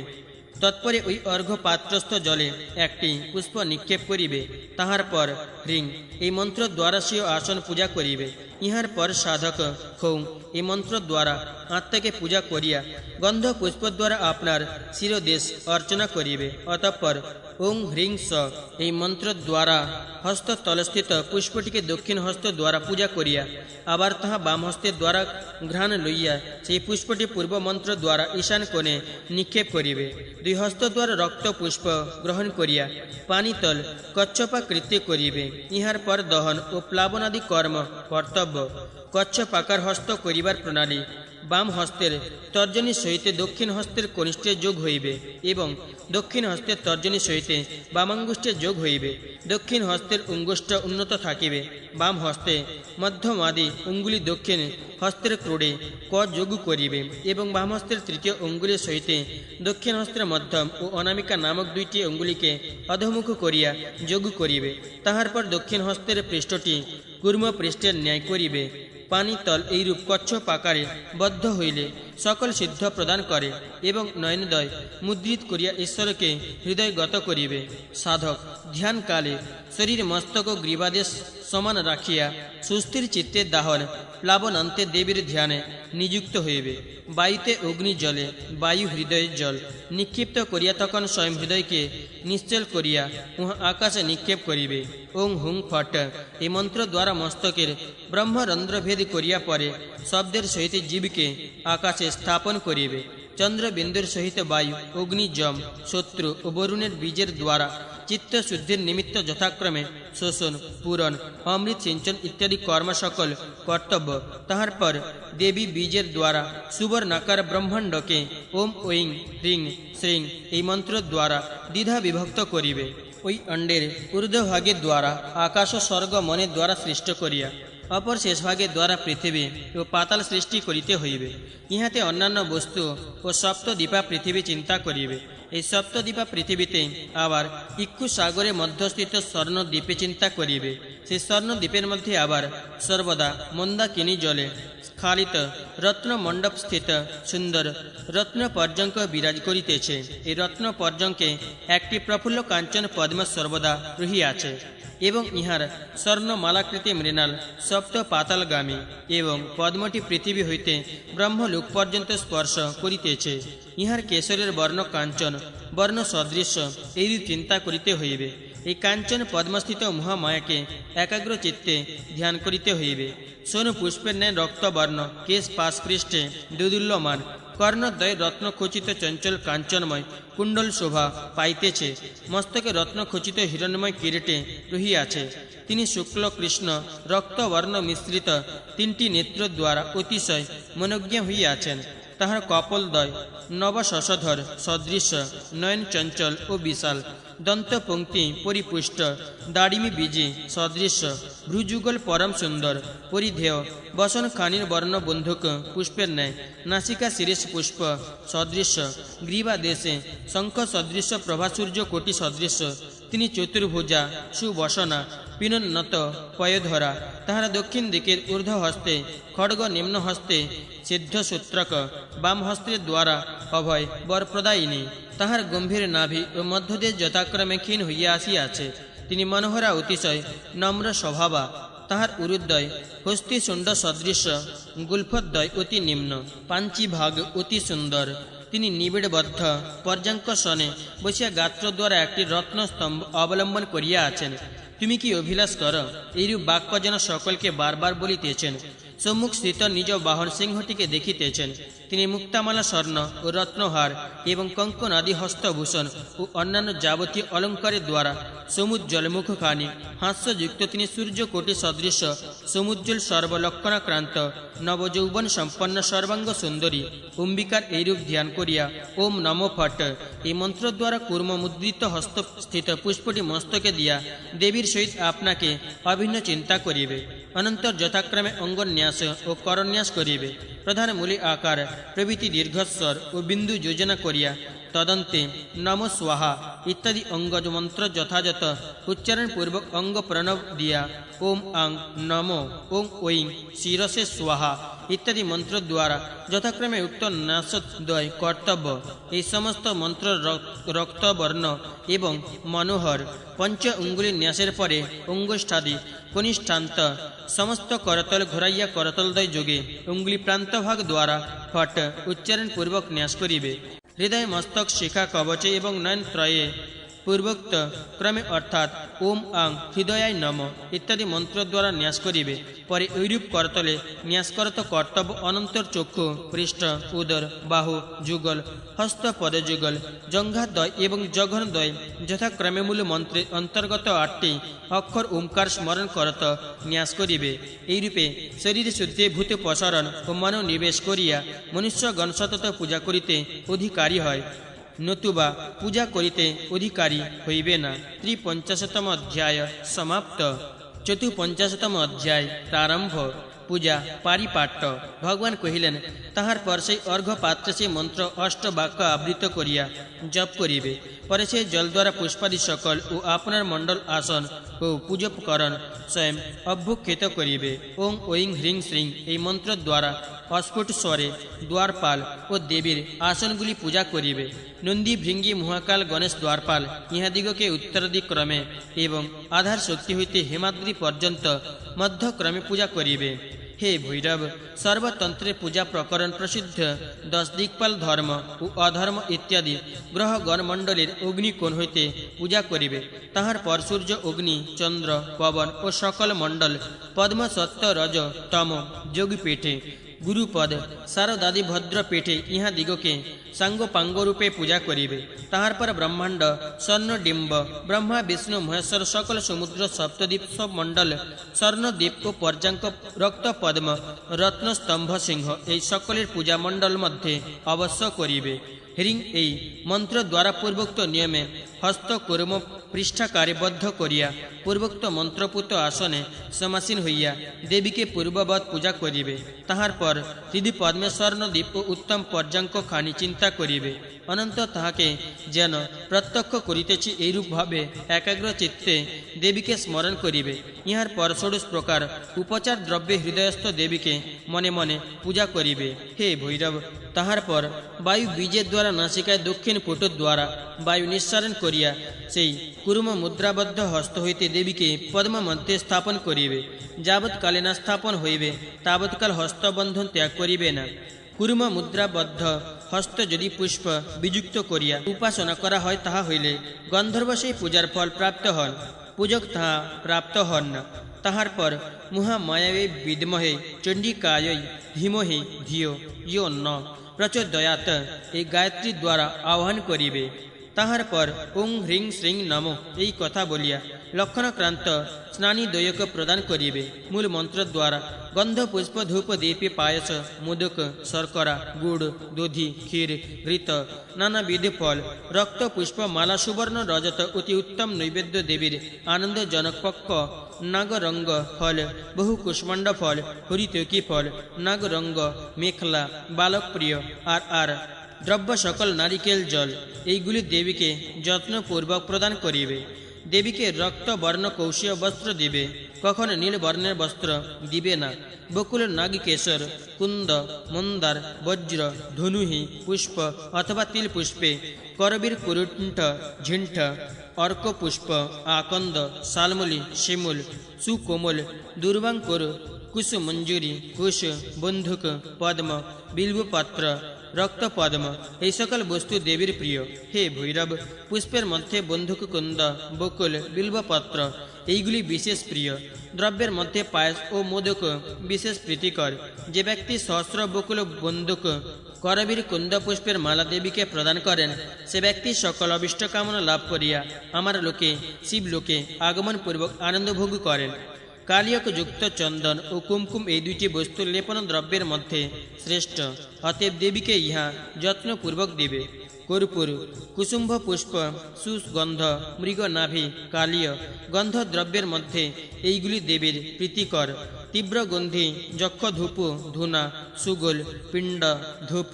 তৎপরে ওই অর্ঘ্য পাত্রস্থ জলে একটি পুষ্প নিক্ষেপ করিবে। তাহার পর হ্রিং এই মন্ত্র দ্বারা স্বীয় আসন পূজা করিবে। ইহার পর সাধক খৌং এই মন্ত্র দ্বারা আত্মাকে পূজা করিয়া গন্ধ পুষ্প দ্বারা আপনার শিরোদেশ অর্চনা করিবে। অতঃপর ওং হ্রিং স এই মন্ত্র দ্বারা হস্ততলস্থিত পুষ্পটিকে দক্ষিণ হস্ত দ্বারা পূজা করিয়া আবার তাহা বাম হস্তের দ্বারা ঘ্রাণ লইয়া সেই পুষ্পটি পূর্ব মন্ত্র দ্বারা ঈশান কোণে নিক্ষেপ করিবে। দুই হস্ত দ্বারা রক্ত পুষ্প গ্রহণ করিয়া পানিতল কচ্ছপাকৃতি করিবে। ইহার পর দহন ও প্লাবনাদি কর্ম কর্তব্য। কচ্ছপাকার হস্ত করিবার প্রণালী বাম হস্তের তর্জনী সহিতে দক্ষিণ হস্তের কনিষ্ঠে যোগ হইবে এবং দক্ষিণ হস্তের তর্জনী সহিতে বামাঙ্গুষ্ঠে যোগ হইবে। দক্ষিণ হস্তের অঙ্গুষ্ঠ উন্নত থাকিবে। বাম হস্তে মধ্যমাদি অঙ্গুলি দক্ষিণ হস্তের ক্রোড়ে ক যোগ করিবে এবং বাম হস্তের তৃতীয় অঙ্গুলির সহিতে দক্ষিণ হস্তের মধ্যম ও অনামিকা নামক দুইটি অঙ্গুলিকে অধমুখ করিয়া যোগ করিবে। তাহার পর দক্ষিণ হস্তের পৃষ্ঠটি কূর্ম পৃষ্ঠের ন্যায় করিবে। পানিতল এইরূপ কচ্ছপ আকারে বদ্ধ হইলে সকল সিদ্ধ প্রদান করে এবং নয়নদয় মুদ্রিত করিয়া ঈশ্বরকে হৃদয়গত করিবে। সাধক ধ্যানকালে শরীর মস্তক ও গ্রীবাদেশ সমান রাখিয়া সুস্থির চিত্তে দাহন প্লাবনান্তে দেবীর ধ্যানে নিযুক্ত হইবে। বায়ুতে অগ্নি জলে বায়ু হৃদয়ের জল নিক্ষিপ্ত করিয়া তখন স্বয়ং হৃদয়কে নিশ্চল করিয়া উহা আকাশে নিক্ষেপ করিবে। ওং হুং ফট এই মন্ত্র দ্বারা মস্তকের ব্রহ্মরন্ধ্রভেদ করিয়া পরে শব্দের সহিত জীবকে আকাশে স্থাপন করিবে। চন্দ্রবিন্দুর সহিত বায়ু অগ্নি যম শত্রু ও বরুণের বীজের দ্বারা চিত্তশুদ্ধির নিমিত্ত যথাক্রমে শোষণ পূরণ অমৃত সিঞ্চন ইত্যাদি কর্ম সকল কর্তব্য। তাহার পর দেবী বীজের দ্বারা সুবর্ণাকার ব্রহ্মাণ্ডকে ওম ঐং হ্রিং শ্রীং এই মন্ত্র দ্বারা দ্বিধা বিভক্ত করিবে। ওই অণ্ডের ঊর্ধ্বভাগের দ্বারা আকাশ ও স্বর্গ মনের দ্বারা সৃষ্ট করিয়া অপর শেষ ভাগের দ্বারা পৃথিবী ও পাতাল সৃষ্টি করিতে হইবে। ইহাতে অন্যান্য বস্তু ও সপ্তদ্বীপা পৃথিবী চিন্তা করিবে। এই সপ্তদ্বীপা পৃথিবীতে আবার ইক্ষু সাগরে মধ্যস্থিত স্বর্ণদ্বীপে চিন্তা করিবে। সেই স্বর্ণদ্বীপের মধ্যে আবার সর্বদা মন্দাকিনী জলে স্খালিত রত্ন মণ্ডপ স্থিত সুন্দর রত্ন পর্যঙ্ক বিরাজ করিতেছে। এই রত্ন পর্যঙ্কে একটি প্রফুল্ল কাঞ্চন পদ্ম সর্বদা রহিয়াছে এবং ইহার স্বর্ণমালাকৃতি মৃণাল সপ্ত পাতালগামী এবং পদ্মটি পৃথিবী হইতে ব্রহ্মলোক পর্যন্ত স্পর্শ করিতেছে। ইহার কেশরের বর্ণ কাঞ্চন বর্ণ সদৃশ্য এইরূপ চিন্তা করিতে হইবে। এই কাঞ্চন পদ্মস্থিত মহামায়াকে একাগ্র চিত্তে ধ্যান করিতে হইবে। সোনু পুষ্পের ন্যায় রক্তবর্ণ কেশ পাশ পৃষ্ঠে দুদুল্যমান কর্ণদ্বয় রত্নখচিত চঞ্চল কাঞ্চনময় কুণ্ডল শোভা পাইতেছে। মস্তকে রত্নখচিত হিরণ্যময় কিরীটে রহিয়াছে। তিনি শুক্ল কৃষ্ণ রক্তবর্ণ মিশ্রিত তিনটি নেত্র দ্বারা অতিশয় মনোজ্ঞ হইয়াছেন। তাহার কপলদ্বয় নবশশধর সদৃশ নয়ন চঞ্চল ও বিশাল দন্তপঙ্ক্তি পরিপুষ্ট দাড়িমি বীজি সদৃশ ভ্রুযুগল পরম সুন্দর পরিধেয় বসন খানির বর্ণ বন্ধুক পুষ্পের ন্যায় নাসিকা শিরিষ পুষ্প সদৃশ গ্রীবা দেশে শঙ্খ সদৃশ প্রভাসূর্য কোটি সদৃশ। তিনি চতুর্ভুজা সুবসনা পিনোন্নত পয়োধরা। তাহার দক্ষিণ দিকের ঊর্ধ্ব হস্তে খড়গ নিম্ন হস্তে সিদ্ধসূত্রক বাম হস্তের দ্বারা অভয় বরপ্রদায়িনী। তাহার গম্ভীর নাভি ও মধ্যদেশ যথাক্রমে ক্ষীণ হইয়া আসিয়াছে। তিনি মনোহরা অতিশয় নম্র স্বভাবা। তাহার উরুদ্বয় হস্তিশুণ্ড সদৃশ গুল্ফদ্বয় অতি নিম্ন পাঞ্চি ভাগ অতি সুন্দর। তিনি নিবিড়বদ্ধ পর্যাঙ্কসনে বসিয়া গাত্র দ্বারা একটি রত্নস্তম্ভ অবলম্বন করিয়া আছেন। তুমি কি অভিলাষ কর? এইরূপ বাক্য যেন সকলকে বারবার বলিতেছেন। সম্মুখ স্থিত নিজ বাহন সিংহটিকে দেখিতেছেন। তিনি মুক্তামালা স্বর্ণ ও রত্নহার এবং কঙ্কন আদি হস্তভূষণ ও অন্যান্য যাবতীয় অলঙ্কারের দ্বারা সমুজ্জ্বল মুখখানি হাস্যযুক্ত, তিনি সূর্যকোটি সদৃশ সমুজ্জ্বল সর্বলক্ষণাক্রান্ত নবযৌবন সম্পন্ন সর্বাঙ্গ সুন্দরী অম্বিকার এইরূপ ধ্যান করিয়া ওম নম ফট এই মন্ত্র দ্বারা কূর্ম মুদ্রিত হস্তস্থিত পুষ্পটি মস্তকে দিয়া দেবীর সহিত আপনাকে অভিন্ন চিন্তা করিবে। অনন্তর যথাক্রমে অঙ্গন্যাস ও করন্যাস করিবে। প্রধান মূলি আকার প্রভৃতি দীর্ঘস্বর ও বিন্দু যোজনা করিয়া তদন্তে নম স্বাহা ইত্যাদি অঙ্গজ মন্ত্র যথাযথ উচ্চারণ পূর্বক অঙ্গ প্রণব দিয়া ওম আং নম ওং ঐং শিরসে স্বাহা ইত্যাদি মন্ত্র দ্বারা যথাক্রমে উক্ত ন্যাসদ্বয় কর্তব্য। এই সমস্ত মন্ত্র রক্তবর্ণ এবং মনোহর পঞ্চ অঙ্গুলি ন্যাসের পরে অঙ্গুষ্ঠাদি কনিষ্ঠান্ত সমস্ত করতল ঘোরাইয়া করতলদ্বয় যোগে অঙ্গুলি প্রান্তভাগ দ্বারা ফট উচ্চারণ পূর্বক ন্যাস করিবে। হৃদয় মস্তক শিখা কবচে এবং নয়ন ত্রয়ে পূর্বোক্ত ক্রমে অর্থাৎ ওম আং হৃদয়ায় নম ইত্যাদি মন্ত্র দ্বারা ন্যাস করিবে। পরে ঐরূপ করতলে ন্যাস করত কর্তব্য। অনন্তর চক্ষু পৃষ্ঠ উদর বাহু যুগল হস্ত পদযুগল জঙ্ঘাদ্বয় এবং জঘনদ্বয় যথাক্রমে মূল মন্ত্রে অন্তর্গত 8টি অক্ষর ওমকার স্মরণ করত ন্যাস করিবে। এইরূপে শরীর শুদ্ধি ভূত প্রসারণ ও মনোনিবেশ করিয়া মনুষ্যগণ সতত পূজা করিতে অধিকারী হয়, নতুবা পূজা করিতে অধিকারী হইবে না। 53তম অধ্যায় সমাপ্ত। 54তম অধ্যায় প্রারম্ভ। পূজা পারিপাট্য। ভগবান কহিলেন, তাহার পর সেই অর্ঘ্য পাত্রে সেই মন্ত্র অষ্টবাক্য আবৃত করিয়া জপ করিবে। পরে সেই জল দ্বারা পুষ্পাদি সকল ও আপনার মণ্ডল আসন ও পূজোপকরণ স্বয়ং অভ্যুক্ষিত করিবে। ওং ঐং হ্রিং শ্রীং এই মন্ত্র দ্বারা অস্ফুট স্বরে দ্বারপাল ও দেবীর আসনগুলি পূজা করিবে। নন্দী ভৃঙ্গি মহাকাল গণেশ দ্বারপাল ইহাদিগকে উত্তরাদিক্রমে এবং আধার শক্তি হইতে হেমাদ্রি পর্যন্ত মধ্যক্রমে পূজা করিবে। হে ভৈরব, সর্বতন্ত্রের পূজা প্রকরণ প্রসিদ্ধ 10 দিকপাল ধর্ম ও অধর্ম ইত্যাদি গ্রহগণ মণ্ডলের অগ্নিকোণ হইতে পূজা করিবে। তাহার পর সূর্য, অগ্নি, চন্দ্র, পবন ও সকল মণ্ডল পদ্ম, সত্য, রজ, তম যোগীপীঠে গুরুপদ শারদাদি ভদ্র পীঠে ইহাদিগকে সাঙ্গপাঙ্গরূপে পূজা করিবে। তাহার পর ব্রহ্মাণ্ড স্বর্ণডিম্ব ব্রহ্মা বিষ্ণু মহেশ্বর সকল সমুদ্র সপ্তদ্বীপ সব মণ্ডল স্বর্ণদ্বীপ ও পর্যাঙ্ক রক্ত পদ্ম রত্নস্তম্ভ সিংহ এই সকলের পূজা মণ্ডল মধ্যে অবশ্য করিবে। হ্রিং এই মন্ত্র দ্বারা পূর্বোক্ত নিয়মে হস্তকর্ম পৃষ্ঠাকারে বদ্ধ করিয়া পূর্বোক্ত মন্ত্রপুত আসনে সমাসীন হইয়া দেবীকে পূর্ববৎ পূজা করিবে। তাহার পর হৃদি পদ্মে স্বর্ণদ্বীপ ও উত্তম পর্যাঙ্ক খানি চিন্তা করিবে। অনন্ত তাহাকে যেন প্রত্যক্ষ করিতেছি এইরূপভাবে একাগ্র চিত্তে দেবীকে স্মরণ করিবে। ইহার পর 16 প্রকার উপচার দ্রব্যে হৃদয়স্থ দেবীকে মনে মনে পূজা করিবে। হে ভৈরব, তাহার পর বায়ু বীজের দ্বারা নাসিকায় দক্ষিণ পুট দ্বারা বায়ু নিঃসরণ করিয়া সেই কুর্ম মুদ্রাবদ্ধ হস্ত হইতে দেবীকে পদ্ম মধ্যে স্থাপন করিবে। যাবৎকালে না স্থাপন হইবে তাবৎকাল হস্তবন্ধন ত্যাগ করিবে না। কুর্ম মুদ্রাবদ্ধ হস্ত যদি পুষ্প বিযুক্ত করিয়া উপাসনা করা হয়, তাহা হইলে গন্ধর্ব সেই পূজার ফল প্রাপ্ত হন, পূজক তাহা প্রাপ্ত হন না। তাহার পর মহামায়াবে বিদ্মহে চণ্ডিকাयै ধীমহি ধিয়ো ইয়ো ন প্রচোদয়াৎ এই গায়ত্রী দ্বারা আহ্বান করিবে। তাহার পর ওং হ্রিং শ্রীং নম এই কথা বলিয়া লক্ষণক্রান্ত স্নানী দ্বয়ক প্রদান করিবে। মূল মন্ত্র দ্বারা গন্ধ পুষ্প ধূপ দীপে পায়স মোদক শর্করা গুড় দধি ক্ষীর ঘৃত নানাবিধ ফল রক্ত পুষ্প মালা সুবর্ণ রজত অতি উত্তম নৈবেদ্য দেবীর আনন্দজনক পক্ষ নাগরঙ্গ ফল বহু কুষ্মাণ্ড ফল হরিতকি ফল নাগরঙ্গ মেখলা বালক প্রিয় আর দ্রব্য সকল নারিকেল জল এইগুলি দেবীকে যত্নপূর্বক প্রদান করিবে। দেবীকে রক্ত বর্ণ কৌশীয় বস্ত্র দিবে, কখনো নীল বর্ণের বস্ত্র দিবে না। বকুল নাগকেশর কুন্দ মন্দার বজ্র ধনুহি পুষ্প অথবা তিল পুষ্পে করবীর কুরুণ্ঠ ঝিণ্ঠ অর্ক পুষ্প আকন্দ শালমলি শিমুল সুকোমল দুর্বাঙ্কুর কুসুমঞ্জুরি কুশ বন্ধুক পদ্ম বিল্বপত্র রক্ত পদ্ম এই সকল বস্তু দেবীর প্রিয়। হে ভৈরব, পুষ্পের মধ্যে বন্ধুক কুন্দ বকুল বিল্বপত্র এইগুলি বিশেষ প্রিয়। দ্রব্যের মধ্যে পায়স ও মোদক বিশেষ প্রীতিকর। যে ব্যক্তি সহস্র বকুল বন্ধুক করবীর কুন্দ পুষ্পের মালা দেবীকে প্রদান করেন, সে ব্যক্তি সকল অভিষ্ট কামনা লাভ করিয়া আমার লোকে শিবলোকে আগমন পূর্বক আনন্দ ভোগ করেন। কালিয়ক যুক্ত চন্দন ও কুমকুম এই দুইটি বস্তু লেপন দ্রব্যের মধ্যে শ্রেষ্ঠ, অতএব দেবীকে ইহা যত্নপূর্বক দেবে। কর্পূর, কুসুম্ভ পুষ্প, সুগন্ধ, মৃগ নাভি, কালীয় গন্ধ দ্রব্যের মধ্যে এইগুলি দেবীর প্রীতিকর। তীব্র গন্ধি যক্ষ ধূপ, ধুনা, সুগোল, পিণ্ড, ধূপ,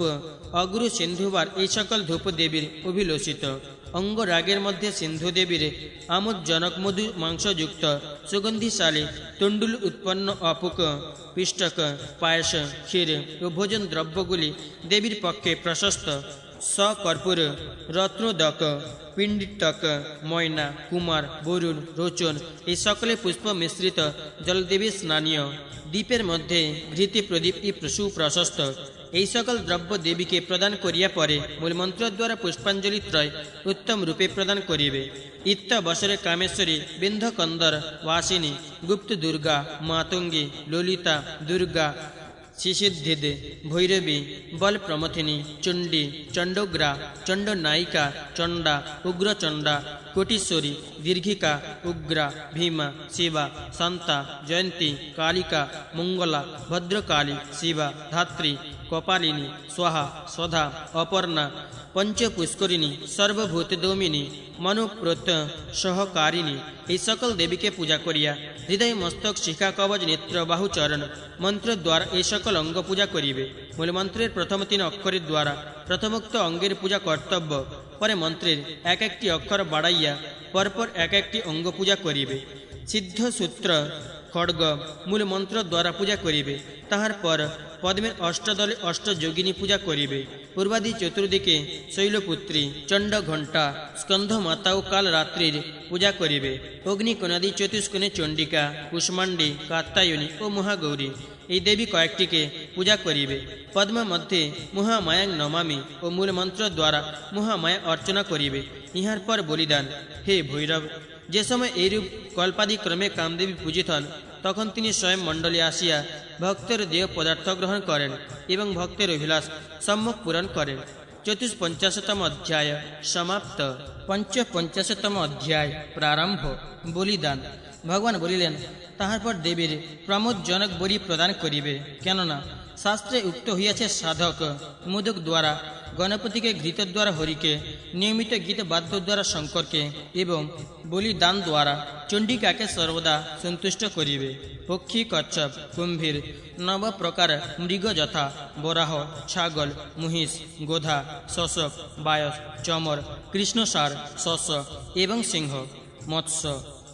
অগুরু, সিন্ধুবার এই সকল ধূপ দেবীর অভিলষিত। অঙ্গরাগের মধ্যে সিন্ধু দেবীর আমোদজনক মধু মাংসযুক্ত সুগন্ধিশালী তণ্ডুল উৎপন্ন অপুক, পিষ্টক, পায়স, ক্ষীর ও ভোজন দ্রব্যগুলি দেবীর পক্ষে প্রশস্ত। সকর্পূর, রত্নোদক, পিণ্ডিতক, ময়না, কুমার, বরুণ, রোচন এই সকলে পুষ্প মিশ্রিত জলদেবী স্নানীয়। দ্বীপের মধ্যে ঘৃতি প্রদীপ সুপ্রশস্ত। এই সকল দ্রব্য দেবীকে প্রদান করিয়া পরে মূলমন্ত্র দ্বারা পুষ্পাঞ্জলি ত্রয় উত্তম রূপে প্রদান করিবে। ইত্যবসরে কামেশ্বরী, বিন্ধকন্দর, বাসিনী, গুপ্ত দুর্গা, মাতঙ্গী, ললিতা, দুর্গা, শিশিদ্ধিদ, ভৈরবী, বল প্রমথিনী, চণ্ডী, চণ্ডগ্রা, চণ্ডনায়িকা, চণ্ডা, উগ্রচণ্ডা, কোটিশ্বরী, দীর্ঘিকা, উগ্রা, ভীমা, শিবা, শান্তা, জয়ন্তী, কালিকা, মঙ্গলা, ভদ্রকালী, শিবা, ধাত্রী, কপালিনী, স্বাহা, স্বধা, অপর্ণা, পঞ্চপুষ্করিণী, সর্বভূতদৌমিনী, মনুপ্রত সহকারিণী এই সকল দেবীকে পূজা করিয়া হৃদয়, মস্তক, শিখা, কবচ, নেত্র, বাহু, চরণ মন্ত্র দ্বারা এই সকল অঙ্গ পূজা করিবে। মূলমন্ত্রের প্রথম 3 অক্ষরের দ্বারা প্রথমোক্ত অঙ্গের পূজা কর্তব্য, পরে মন্ত্রের এক একটি অক্ষর বাড়াইয়া পরপর এক একটি অঙ্গ পূজা করিবে। সিদ্ধ সূত্র খড়গ মূল মন্ত্র দ্বারা পূজা করিবে। তাহার পর পদ্মের অষ্টদলে অষ্টযোগিনী পূজা করিবে। পূর্বাদি চতুর্দিকে শৈলপুত্রী, চণ্ড ঘণ্টা, স্কন্ধ মাতা ও কাল রাত্রির পূজা করিবে। অগ্নিকোণাদি চতুষ্কোণে চণ্ডিকা, কুষ্মাণ্ডী, কাত্যায়নী ও মহাগৌরী এই দেবী কয়েকটিকে পূজা করিবে। পদ্ম মধ্যে মহামায়াং নমামি ও মূল মন্ত্র দ্বারা মহামায়া অর্চনা করিবে। ইহার পর বলিদান। হে ভৈরব, যে সময় এইরূপ কল্পাদিক্রমে কামদেবী পূজিত হন, তখন তিনি স্বয়ং মণ্ডলে আসিয়া ভক্তের দেহ পদার্থ গ্রহণ করেন এবং ভক্তের অভিলাষ সম্মুখ পূরণ করেন। 54তম অধ্যায় সমাপ্ত। 55তম অধ্যায় প্রারম্ভ। বলিদান। ভগবান বলিলেন, তাহার পর দেবীর প্রমোদজনক বলি প্রদান করিবে। কেননা শাস্ত্রে উক্ত হইয়াছে, সাধক মোদক দ্বারা গণপতিকে, ঘৃত দ্বারা হরিকে, নিয়মিত গীত বাদ্য দ্বারা শঙ্করকে এবং বলিদান দ্বারা চণ্ডিকাকে সর্বদা সন্তুষ্ট করিবে। পক্ষী, কচ্ছপ, কুম্ভীর, নবপ্রকার মৃগ যথা বরাহ, ছাগল, মহিষ, গোধা, শশক, বায়স, চমর, কৃষ্ণসার, শস্য এবং সিংহ, মৎস্য,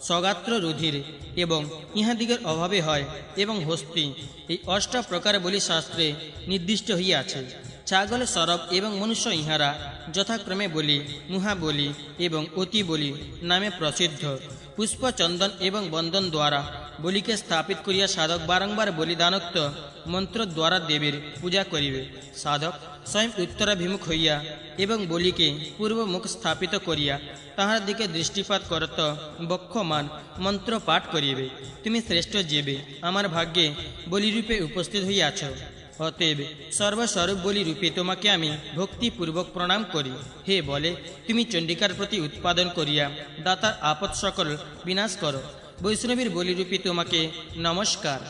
সগাত্র, রুধির এবং ইহাদিগের অভাবে হয় এবং হস্তি এই 8 প্রকার বলি শাস্ত্রে নির্দিষ্ট হইয়াছে। ছাগল, সরব এবং মনুষ্য ইহারা যথাক্রমে বলি, মহাবলি এবং অতি বলি নামে প্রসিদ্ধ। পুষ্প, চন্দন এবং বন্দন দ্বারা বলিকে স্থাপিত করিয়া সাধক বারংবার বলিদানোক্ত মন্ত্র দ্বারা দেবীর পূজা করিবে। সাধক স্বয়ং উত্তরাভিমুখ হইয়া এবং বলিকে পূর্বমুখ স্থাপিত করিয়া তাহার দিকে দৃষ্টিপাত করত বক্ষমান মন্ত্র পাঠ করিবে। তুমি শ্রেষ্ঠ জীবে আমার ভাগ্যে বলিরূপে উপস্থিত হইয়াছ। অতএব সর্বস্বরূপ বলি রূপে তোমাকে আমি ভক্তিপূর্বক প্রণাম করি। হে বলে, তুমি চণ্ডিকার প্রতি উৎপাদন করিয়া দাতার আপদ সকল বিনাশ করো। বৈষ্ণবীর বলিরূপে তোমাকে নমস্কার।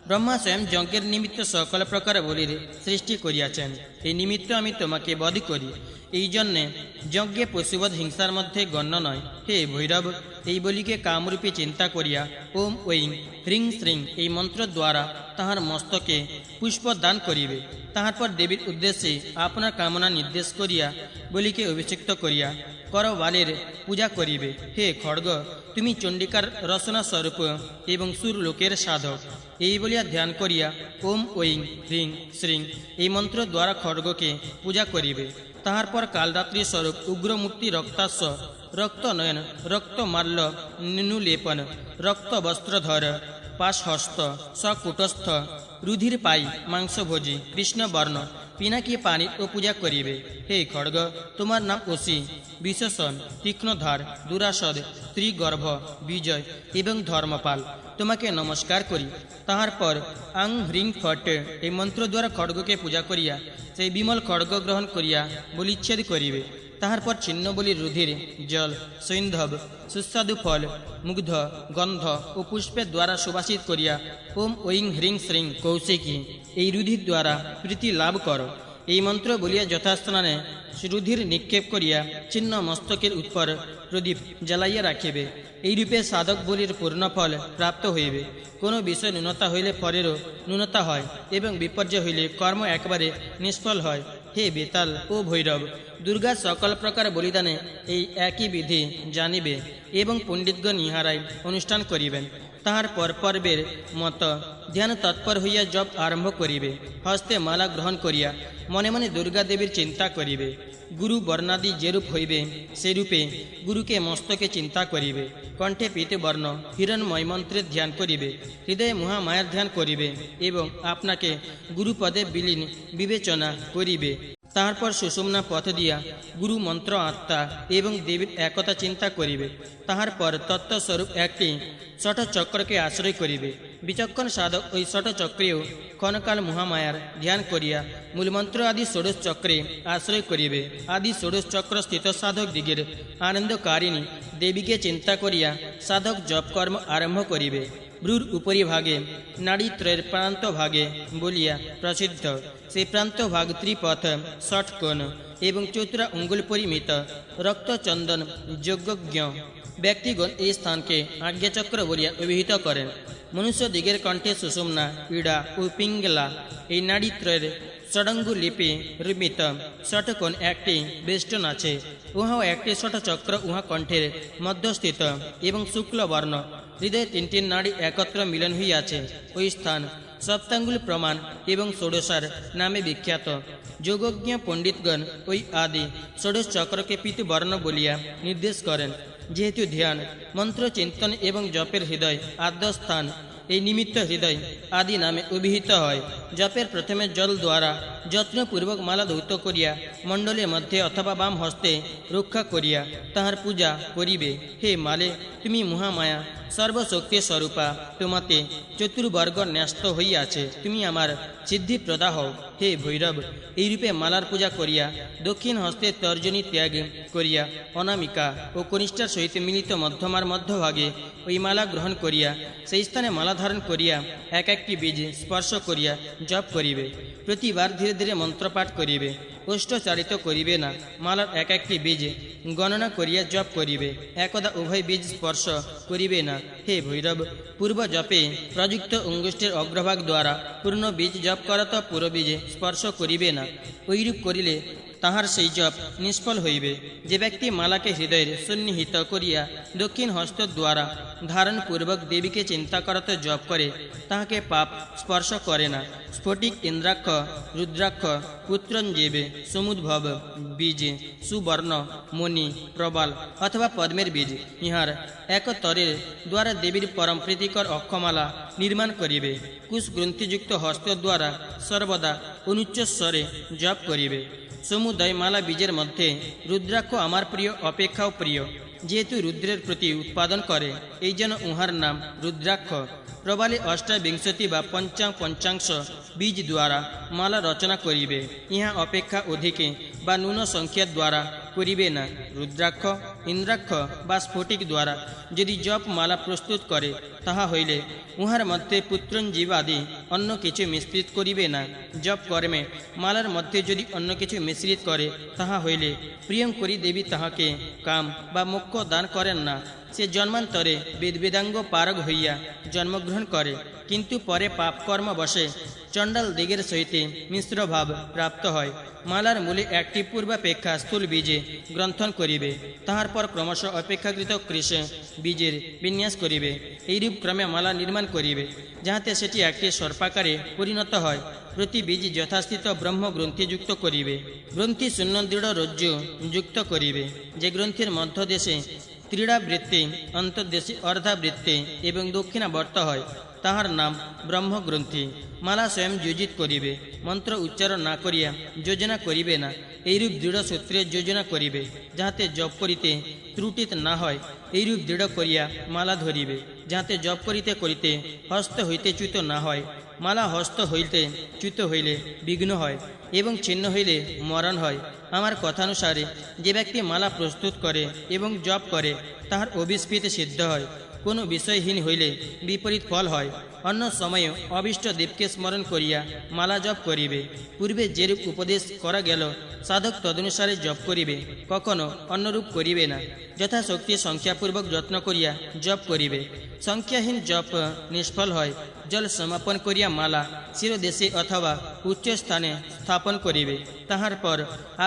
ব্রহ্মা স্বয়ং যজ্ঞের নিমিত্ত সকল প্রকার বলির সৃষ্টি করিয়াছেন। এই নিমিত্ত আমি তোমাকে বধ করি। এই জন্যে যজ্ঞে পশুবধ হিংসার মধ্যে গণ্য নয়। হে ভৈরব, এই বলিকে কামরূপে চিন্তা করিয়া ওম ঐং হ্রিং শ্রিং এই মন্ত্র দ্বারা তাহার মস্তকে পুষ্প দান করিবে। তাহার পর দেবীর উদ্দেশ্যে আপনার কামনা নির্দেশ করিয়া বলিকে অভিষিক্ত করিয়া করবালের পূজা করিবে। হে খড়গ, তুমি চণ্ডিকার রচনা স্বরূপ এবং সুরলোকের সাধক। এই বলিয়া ধ্যান করিয়া ওম ঐং হ্রিং শ্রিং এই মন্ত্র দ্বারা খড়গকে পূজা করিবে। তাহার পর কালরাত্রি স্বরূপ উগ্রমূর্তি, রক্তাস্য, রক্তনয়ন, রক্তমাল্য, নিনুলেপন, রক্তবস্ত্রধর, পাশহস্ত, সকুটস্থ, রুধির পাই, মাংসভোজী, কৃষ্ণবর্ণ, পিনাকি পানি ও পূজা করিবে। হে খড়গ, তোমার নাম অসি, বিশেষণ, তীক্ষ্ণধার, দুরাসদ, ত্রিগর্ভ, বিজয় এবং ধর্মপাল। তোমাকে নমস্কার করি। তাহার পর আং হ্রিং ফট এই মন্ত্র দ্বারা খড়গকে পূজা করিয়া সেই বিমল খড়গ গ্রহণ করিয়া বলিচ্ছেদ করিবে। তাহার পর ছিন্ন বলি রুধির, জল, সৈন্ধব, সুস্বাদু ফল, মুগ্ধ, গন্ধ ও পুষ্পের দ্বারা সুবাসিত করিয়া ওম ঐং হ্রিং শ্রীং কৌশিকী এই রুধির দ্বারা প্রীতি লাভ কর। এই মন্ত্র বলিয়া যথাস্থানে রুধির নিক্ষেপ করিয়া ছিন্ন মস্তকের উপর প্রদীপ জ্বালাইয়া রাখিবে। এইরূপে সাধক বলির পূর্ণফল প্রাপ্ত হইবে। কোনো বিষয় ন্যূনতা হইলে ফলেরও ন্যূনতা হয় এবং বিপর্যয় হইলে কর্ম একেবারে নিষ্ফল হয়। হে বেতাল ও ভৈরব, দুর্গা সকল প্রকার বলিদানে এই একই বিধি জানিবে এবং পণ্ডিতগণ ইহারাই অনুষ্ঠান করিবেন। তাহার পর পর্বের মত ধ্যান তৎপর হইয়া জপ আরম্ভ করিবে। হস্তে মালা গ্রহণ করিয়া মনে মনে দুর্গা দেবীর চিন্তা করিবে। গুরু বর্ণাদি যেরূপ হইবে সেরূপে গুরুকে মস্তকে চিন্তা করিবে। কণ্ঠে পীতে বর্ণ হিরণময় মন্ত্রের ধ্যান করিবে। হৃদয়ে মহামায়ার ধ্যান করিবে এবং আপনাকে গুরুপদে বিলীন বিবেচনা করিবে। তারপর সুষুম্না পথ দিয়া গুরু মন্ত্র আত্মা এবং দেবীর একতা চিন্তা করিবে। তাহার পর তত্ত্বস্বরূপ একটি ষটচক্রকে আশ্রয় করিবে। বিচক্ষণ সাধক ওই ষটচক্রেও ক্ষণকাল মহামায়ার ধ্যান করিয়া মূলমন্ত্র আদি ষোড়শ চক্রে আশ্রয় করিবে। আদি ষোড়শ চক্র স্থিত সাধক দিগের আনন্দকারিণী দেবীকে চিন্তা করিয়া সাধক জপ কর্ম আরম্ভ করিবে। ব্রুর উপরি ভাগে নাড়িত্রয়ের প্রান্ত ভাগে বলিয়া প্রসিদ্ধ। সেই প্রান্ত ভাগ ত্রিপথ, ষটকোণ এবং চতুরা অঙ্গুল পরিমিত রক্তচন্দন যজ্ঞজ্ঞ ব্যক্তিগণ এই স্থানকে আজ্ঞাচক্র বলিয়া অভিহিত করেন। মনুষ্য দিগের কণ্ঠে সুষুম্না, ইড়া ও পিঙ্গলা এই নাড়িত্রয়ের ষডঙ্গু লিপি নির্মিত ষটকোণ একটি বেষ্টন আছে। উহাও একটি ষটচক্র উহা কণ্ঠের মধ্যস্থিত এবং শুক্ল বর্ণ। হৃদয়ে তিনটি নাড়ি একত্র মিলন হইয়াছে। ওই স্থান সপ্তাঙ্গুল প্রমাণ এবং ষোড়শার নামে বিখ্যাত। যোগজ্ঞ পণ্ডিতগণ ওই আদি ষোড়শ চক্রকে পীতবর্ণ বলিয়া নির্দেশ করেন। যেহেতু ধ্যান, মন্ত্র চিন্তন এবং জপের হৃদয় আদ্যস্থান, এই নিমিত্ত হৃদয় আদি নামে অভিহিত হয়। জপের প্রথমে জল দ্বারা যত্নপূর্বক মালা ধৌত করিয়া মণ্ডলের মধ্যে অথবা বাম হস্তে রক্ষা করিয়া তাহার পূজা করিবে। হে মালে, তুমি মহামায়া সর্বশক্তি স্বরূপা, তোমাতে চতুর্বর্গ ন্যস্ত হইয়াছে, তুমি আমার সিদ্ধিপ্রদা হও। হে ভৈরব, এইরূপে মালার পূজা করিয়া দক্ষিণ হস্তে তর্জনী ত্যাগ করিয়া অনামিকা ও কনিষ্ঠার সহিত মিলিত মধ্যমার মধ্যভাগে ওই মালা গ্রহণ করিয়া সেই স্থানে মালা ধারণ করিয়া এক একটি বীজ স্পর্শ করিয়া জপ করিবে। প্রতিবার ধীরে ধীরে মন্ত্রপাঠ করিবে। অষ্টচারিত করিবে না। মালার এক একটি বীজ গণনা করিয়া জপ করিবে। একদা উভয় বীজ স্পর্শ করিবে না। হে ভৈরব, পূর্ব জপে প্রযুক্ত অঙ্গুষ্ঠের অগ্রভাগ দ্বারা পূর্ণ বীজ জপ করত পুরো বীজে স্পর্শ করিবে না। ওইরূপ করিলে তাহার সেই জপ নিষ্ফল হইবে। যে ব্যক্তি মালাকে হৃদয়ের সন্নিহিত করিয়া দক্ষিণ হস্ত দ্বারা ধারণপূর্বক দেবীকে চিন্তা করত জপ করে, তাহাকে পাপ স্পর্শ করে না। স্ফটিক, ইন্দ্রাক্ষ, রুদ্রাক্ষ, পুত্রঞ্জীবে, সমুদ্ভব বীজে, সুবর্ণ, মণি, প্রবাল অথবা পদ্মের বীজ ইহার একতরের দ্বারা দেবীর পরম প্রীতিকর অক্ষমালা নির্মাণ করিবে। কুশ গ্রন্থিযুক্ত হস্ত দ্বারা সর্বদা অনুচ্চস্বরে জপ করিবে। সমুদয় মালা বীজের মধ্যে রুদ্রাক্ষ আমার প্রিয় অপেক্ষাও প্রিয়, যেহেতু রুদ্রের প্রতি উৎপাদন করে, এই জন্য উহার নাম রুদ্রাক্ষ। প্রবালে অষ্টাবিংশতি বা পঞ্চাংশ বীজ দ্বারা মালা রচনা করিবে। ইহা অপেক্ষা অধিকে বা ন্যূন সংখ্যা দ্বারা করিবে না। রুদ্রাক্ষ, ইন্দ্রাক্ষ বা স্ফটিক দ্বারা যদি জপ মালা প্রস্তুত করে, তাহা হইলে উহার মধ্যে পুত্রঞ্জীবাদি অন্য কিছু মিশ্রিত করিবে না। জপ কর্মে মালার মধ্যে যদি অন্য কিছু মিশ্রিত করে, তাহা হইলে প্রিয়ঙ্করী দেবী তাহাকে কাম বা মোক্ষ দান করেন না। সে জন্মান্তরে বেদাঙ্গ পারগ হইয়া জন্মগ্রহণ করে, কিন্তু পরে পাপকর্ম বশে চণ্ডাল দিগের সহিত মিশ্রভাব প্রাপ্ত হয়। মালার মূলে একটি পূর্বাপেক্ষা স্থূল বীজে গ্রন্থন করিবে। তাহার পর ক্রমশ অপেক্ষাকৃত কৃষে বীজের বিন্যাস করিবে। এইরূপ ক্রমে মালা নির্মাণ করিবে, যাহাতে সেটি একটি সর্পাকারে পরিণত হয়। প্রতি বীজ যথাস্থিত ব্রহ্ম গ্রন্থি যুক্ত করিবে। গ্রন্থি শূন্য দৃঢ় রজ্জু যুক্ত করিবে। যে গ্রন্থির মধ্যদেশে ত্রিড়াবৃত্তি, অন্তর্দেশে অর্ধাবৃত্তি এবং দক্ষিণাবর্ত হয়, তাহার নাম ব্রহ্মগ্রন্থি। মালা স্বয়ং যোজিত করিবে। মন্ত্র উচ্চারণ না করিয়া যোজনা করিবে না। এইরূপ দৃঢ় সূত্রে যোজনা করিবে, যাহাতে জপ করিতে ত্রুটিত না হয়। এইরূপ দৃঢ় করিয়া মালা ধরিবে, যাহাতে জপ করিতে করিতে হস্ত হইতে চ্যুত না হয়। মালা হস্ত হইতে চ্যুত হইলে বিঘ্ন হয় এবং ছিন্ন হইলে মরণ হয়। আমার কথানুসারে যে ব্যক্তি মালা প্রস্তুত করে এবং জপ করে তাহার অভিস্পৃতি সিদ্ধ হয়। কোনো বিষয়হীন হইলে বিপরীত ফল হয়। অন্য সময়ে অভীষ্ট দেবকে স্মরণ করিয়া মালা জপ করিবে। পূর্বে যেরূপ উপদেশ করা গেল সাধক তদনুসারে জপ করিবে, কখনো অন্যরূপ করিবে না। যথাশক্তি সংখ্যাপূর্বক যত্ন করিয়া জপ করিবে। সংখ্যাহীন জপ নিষ্ফল হয়। জল সমাপন করিয়া মালা শিরদেশে অথবা উচ্চ স্থানে স্থাপন করিবে। তাহার পর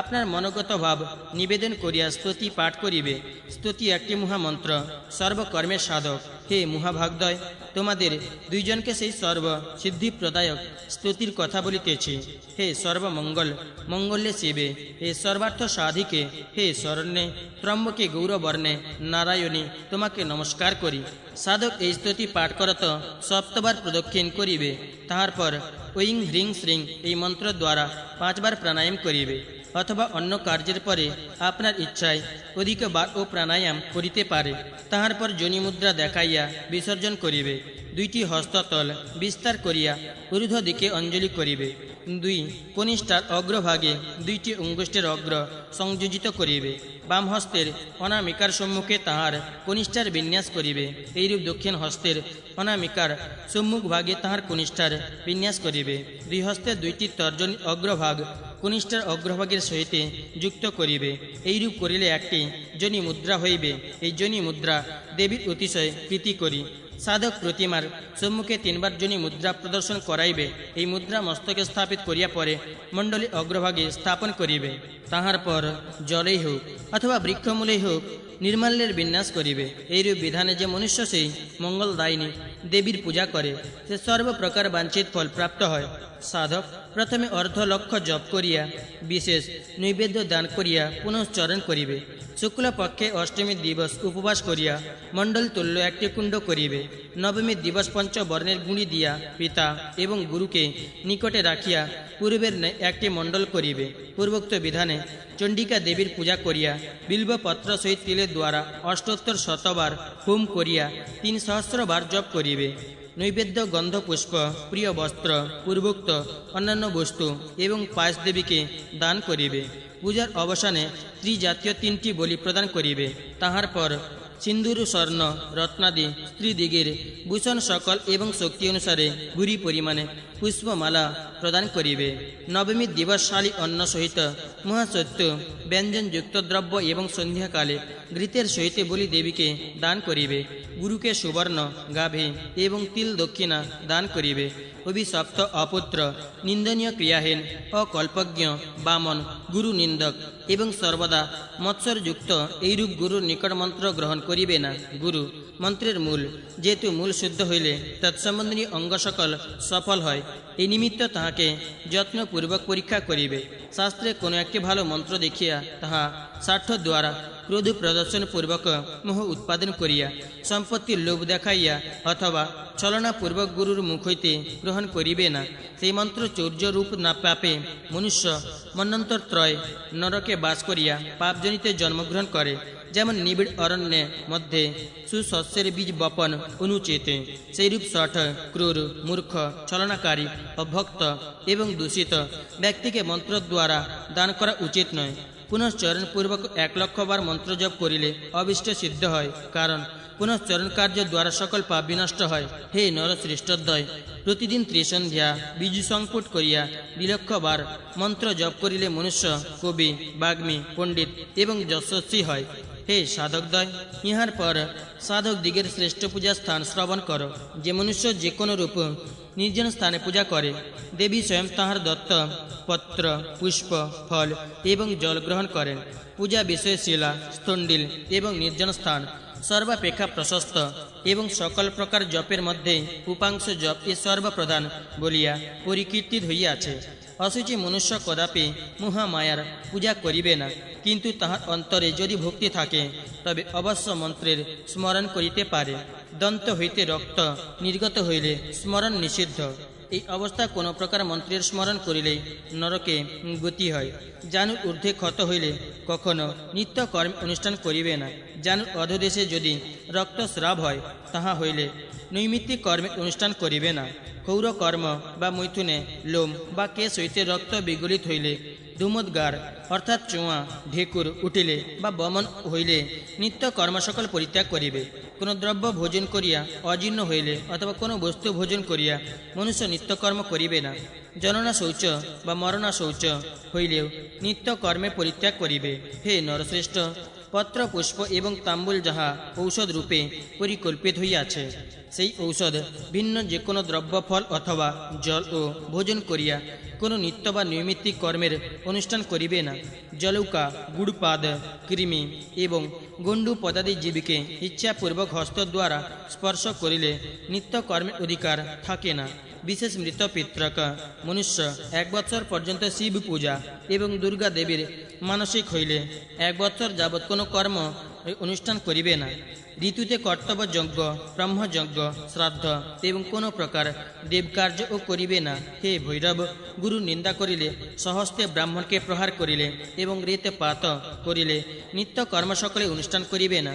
আপনার মনোগত ভাব নিবেদন করিয়া স্তুতি পাঠ করিবে। স্তুতি একটি মহামন্ত্র, সর্বকর্মের সাধক। হে মহাভাগদয়, তোমাদের দুইজনকে সেই সর্ব সিদ্ধিপ্রদায়ক স্তুতির কথা বলিতেছি। হে সর্বমঙ্গল মঙ্গলে শিবে, হে সর্বার্থ সাধিকে, হে শরণ্যে ত্রম্বকে গৌরবর্ণে নারায়ণী, তোমাকে নমস্কার করি। সাধক এই স্তুতি পাঠ করত সপ্তবার প্রদক্ষিণ করিবে। তাহার পর ঐং হ্রিং শ্রিং এই মন্ত্র দ্বারা 5 বার প্রাণায়াম করিবে, অথবা অন্য কার্যের পরে আপনার ইচ্ছায় অধিকবার ও প্রাণায়াম করিতে পারে। তাহার পর যোনি মুদ্রা দেখাইয়া বিসর্জন করিবে। 2টি হস্ততল বিস্তার করিয়া ঊর্ধ্ব দিকে অঞ্জলি করিবে। 2 কনিষ্ঠার অগ্রভাগে 2টি অঙ্গুষ্ঠের অগ্র সংযোজিত করিবে। বাম হস্তের অনামিকার সম্মুখে তাহার কনিষ্ঠার বিন্যাস করিবে। এইরূপ দক্ষিণ হস্তের অনামিকার সম্মুখ ভাগে তাহার কনিষ্ঠার বিন্যাস করিবে। 2 হস্তের 2টি তর্জনী অগ্রভাগ কনিষ্ঠার অগ্রভাগের সহিতে যুক্ত করিবে। এইরূপ করিলে একটি যোনি মুদ্রা হইবে। এই যোনি মুদ্রা দেবীর অতিশয় প্রীতি করি। সাধক প্রতিমার সম্মুখে 3 বার যোনি মুদ্রা প্রদর্শন করাইবে। এই মুদ্রা মস্তকে স্থাপিত করিয়া পরে মণ্ডলী অগ্রভাগে স্থাপন করিবে। তাহার পর জলেই হোক অথবা বৃক্ষমূলেই হোক নির্মাল্যের বিন্যাস করিবে। এইরূপ বিধানে যে মনুষ্য সেই মঙ্গলদায়িনী দেবীর পূজা করে সে সর্বপ্রকার বাঞ্ছিত ফল প্রাপ্ত হয়। সাধক প্রথমে অর্ধলক্ষ জপ করিয়া বিশেষ নৈবেদ্য দান করিয়া পুনশ্চরণ করিবে। শুক্লপক্ষে অষ্টমী দিবস উপবাস করিয়া মণ্ডল তুল্য একটি কুণ্ড করিবে। নবমী দিবস পঞ্চবর্ণের গুঁড়ি দিয়া পিতা এবং গুরুকে নিকটে রাখিয়া পূর্বের ন্যায় একটি মণ্ডল করিবে। পূর্বোক্ত বিধানে চণ্ডিকা দেবীর পূজা করিয়া বিল্বপত্র সহিত তিলের দ্বারা অষ্টোত্তর শতবার হোম করিয়া 3 সহস্রবার জপ করিবে। নৈবেদ্য গন্ধ পুষ্প প্রিয় বস্ত্র পূর্বোক্ত অন্যান্য বস্তু এবং পায়েস দেবীকে দান করিবে। পূজার অবসানে ত্রিজাতীয় 3টি বলি প্রদান করিবে। তাহার পর সিন্দুর স্বর্ণ রত্নাদি স্ত্রীদিগের ভূষণ সকল এবং শক্তি অনুসারে গুড়ি পরিমাণে পুষ্পমালা প্রদান করিবে। নবমী দিবসশালী অন্ন সহিত মহাসত্য ব্যঞ্জনযুক্ত দ্রব্য এবং সন্ধ্যাকালে ঘৃতের সহিত বলি দেবীকে দান করিবে। গুরুকে সুবর্ণ গাভী এবং তিল দক্ষিণা দান করিবে। অভিশপ্ত অপুত্র নিন্দনীয় ক্রিয়াহীন অকল্পজ্ঞ বামন গুরু নিন্দক এবং সর্বদা মৎসরযুক্ত এইরূপ গুরুর নিকট মন্ত্র গ্রহণ করিবে না। গুরু মন্ত্রের মূল, যেহেতু মূল শুদ্ধ হইলে তৎসম্বন্ধী অঙ্গ সকল সফল হয়। এই নিমিত্ত তাহাকে যত্নপূর্বক পরীক্ষা করিবে। শাস্ত্রে কোনো একটি ভালো মন্ত্র দেখিয়া তাহা স্বার্থ দ্বারা ক্রোধ প্রদর্শন পূর্বক মোহ উৎপাদন করিয়া সম্পত্তির লোভ দেখাইয়া অথবা ছলনাপূর্বক গুরুর মুখ হইতে গ্রহণ করিবে না। সেই মন্ত্র চৌর্যরূপ না পাপে মনুষ্য মন্বন্তর ত্রয় নরকে বাস করিয়া পাপজনিতে জন্মগ্রহণ করে। যেমন নিবিড় অরণ্যে মধ্যে সুশস্যের বীজ বপন অনুচিত, সেইরূপ শঠ ক্রূর মূর্খ ছলনাকারী অভক্ত এবং দূষিত ব্যক্তিকে মন্ত্র দ্বারা দান করা উচিত নয়। পুনশ্চরণপূর্বক 1 লক্ষ বার মন্ত্র জপ করিলে অবিষ্ট সিদ্ধ হয়, কারণ পুনশ্চরণ কার্য দ্বারা সকল পাপ বিনষ্ট হয়। হে নরশ্রেষ্ঠদ্বয়, প্রতিদিন ত্রিসন্ধ্যা বীজ সংপুট করিয়া 2 লক্ষ বার মন্ত্র জপ করিলে মনুষ্য কবি বাগ্মী পণ্ডিত এবং যশস্বী হয়। হে সাধকদ্বয়, ইহার পর সাধক দিগের শ্রেষ্ঠ পূজা স্থান শ্রবণ কর। যে মনুষ্য যে কোনো রূপ নির্জন স্থানে পূজা করে দেবী স্বয়ং তাহার দত্ত পত্র পুষ্প ফল এবং জল গ্রহণ করেন। পূজা বিষয় শিলা স্থণ্ডিল এবং নির্জন স্থান সর্বাপেক্ষা প্রশস্ত এবং সকল প্রকার জপের মধ্যে উপাংশ জপ এ সর্বপ্রধান বলিয়া পরিকীর্তিত হইয়াছে। অশুচি মনুষ্য কদাপি মহামায়ার পূজা করিবে না, কিন্তু তাহার অন্তরে যদি ভক্তি থাকে তবে অবশ্য মন্ত্রের স্মরণ করিতে পারে। দন্ত হইতে রক্ত নির্গত হইলে স্মরণ নিষিদ্ধ। এই অবস্থা কোনো প্রকার মন্ত্রের স্মরণ করিলেই নরকে গতি হয়। জানুর ঊর্ধ্বে ক্ষত হইলে কখনো নিত্য কর্ম অনুষ্ঠান করিবে না। জানুর অধদেশে যদি রক্তস্রাব হয় তাহা হইলে নৈমিত্তিক কর্মের অনুষ্ঠান করিবে না। ক্ষৌর কর্ম বা মৈথুনে লোম বা কেশ হইতে রক্ত বিগলিত হইলে, ধূমোদ্গার অর্থাৎ চোঁয়া ঢেকুর উঠিলে বা বমন হইলে নিত্য কর্ম সকল পরিত্যাগ করিবে। কোনো দ্রব্য ভোজন করিয়া অজীর্ণ হইলে অথবা কোনো বস্তু ভোজন করিয়া মনুষ্য নিত্যকর্ম করিবে না। জননা শৌচ বা মরণা শৌচ হইলেও নিত্য কর্মে পরিত্যাগ করিবে। হে নরশ্রেষ্ঠ, পত্র পুষ্প এবং তাম্বুল যাহা ঔষধ রূপে পরিকল্পিত হইয়াছে, সেই ঔষধ ভিন্ন যে কোনো দ্রব্য ফল অথবা জল ও ভোজন করিয়া কোনো নিত্য বা নৈমিত্তিক কর্মের অনুষ্ঠান করিবে না। জলৌকা, গুড়পাদ, কৃমি এবং গণ্ডু পদাদি জীবকে ইচ্ছাপূর্বক হস্ত দ্বারা স্পর্শ করিলে নিত্য কর্মের অধিকার থাকে না। বিশেষ মৃত পিতৃক মনুষ্য 1 বৎসর পর্যন্ত শিব পূজা এবং দুর্গা দেবীর মানসিক হইলে 1 বৎসর যাবৎ কোনো কর্ম অনুষ্ঠান করিবে না। ঋতুতে কর্তব্যযজ্ঞ, ব্রহ্মযজ্ঞ, শ্রাদ্ধ এবং কোনো প্রকার দেবকার্য ও করিবে না। হে ভৈরব, গুরু নিন্দা করিলে, সহস্তে ব্রাহ্মণকে প্রহার করিলে এবং রেতে পাত করিলে নিত্য কর্ম সকলে অনুষ্ঠান করিবে না।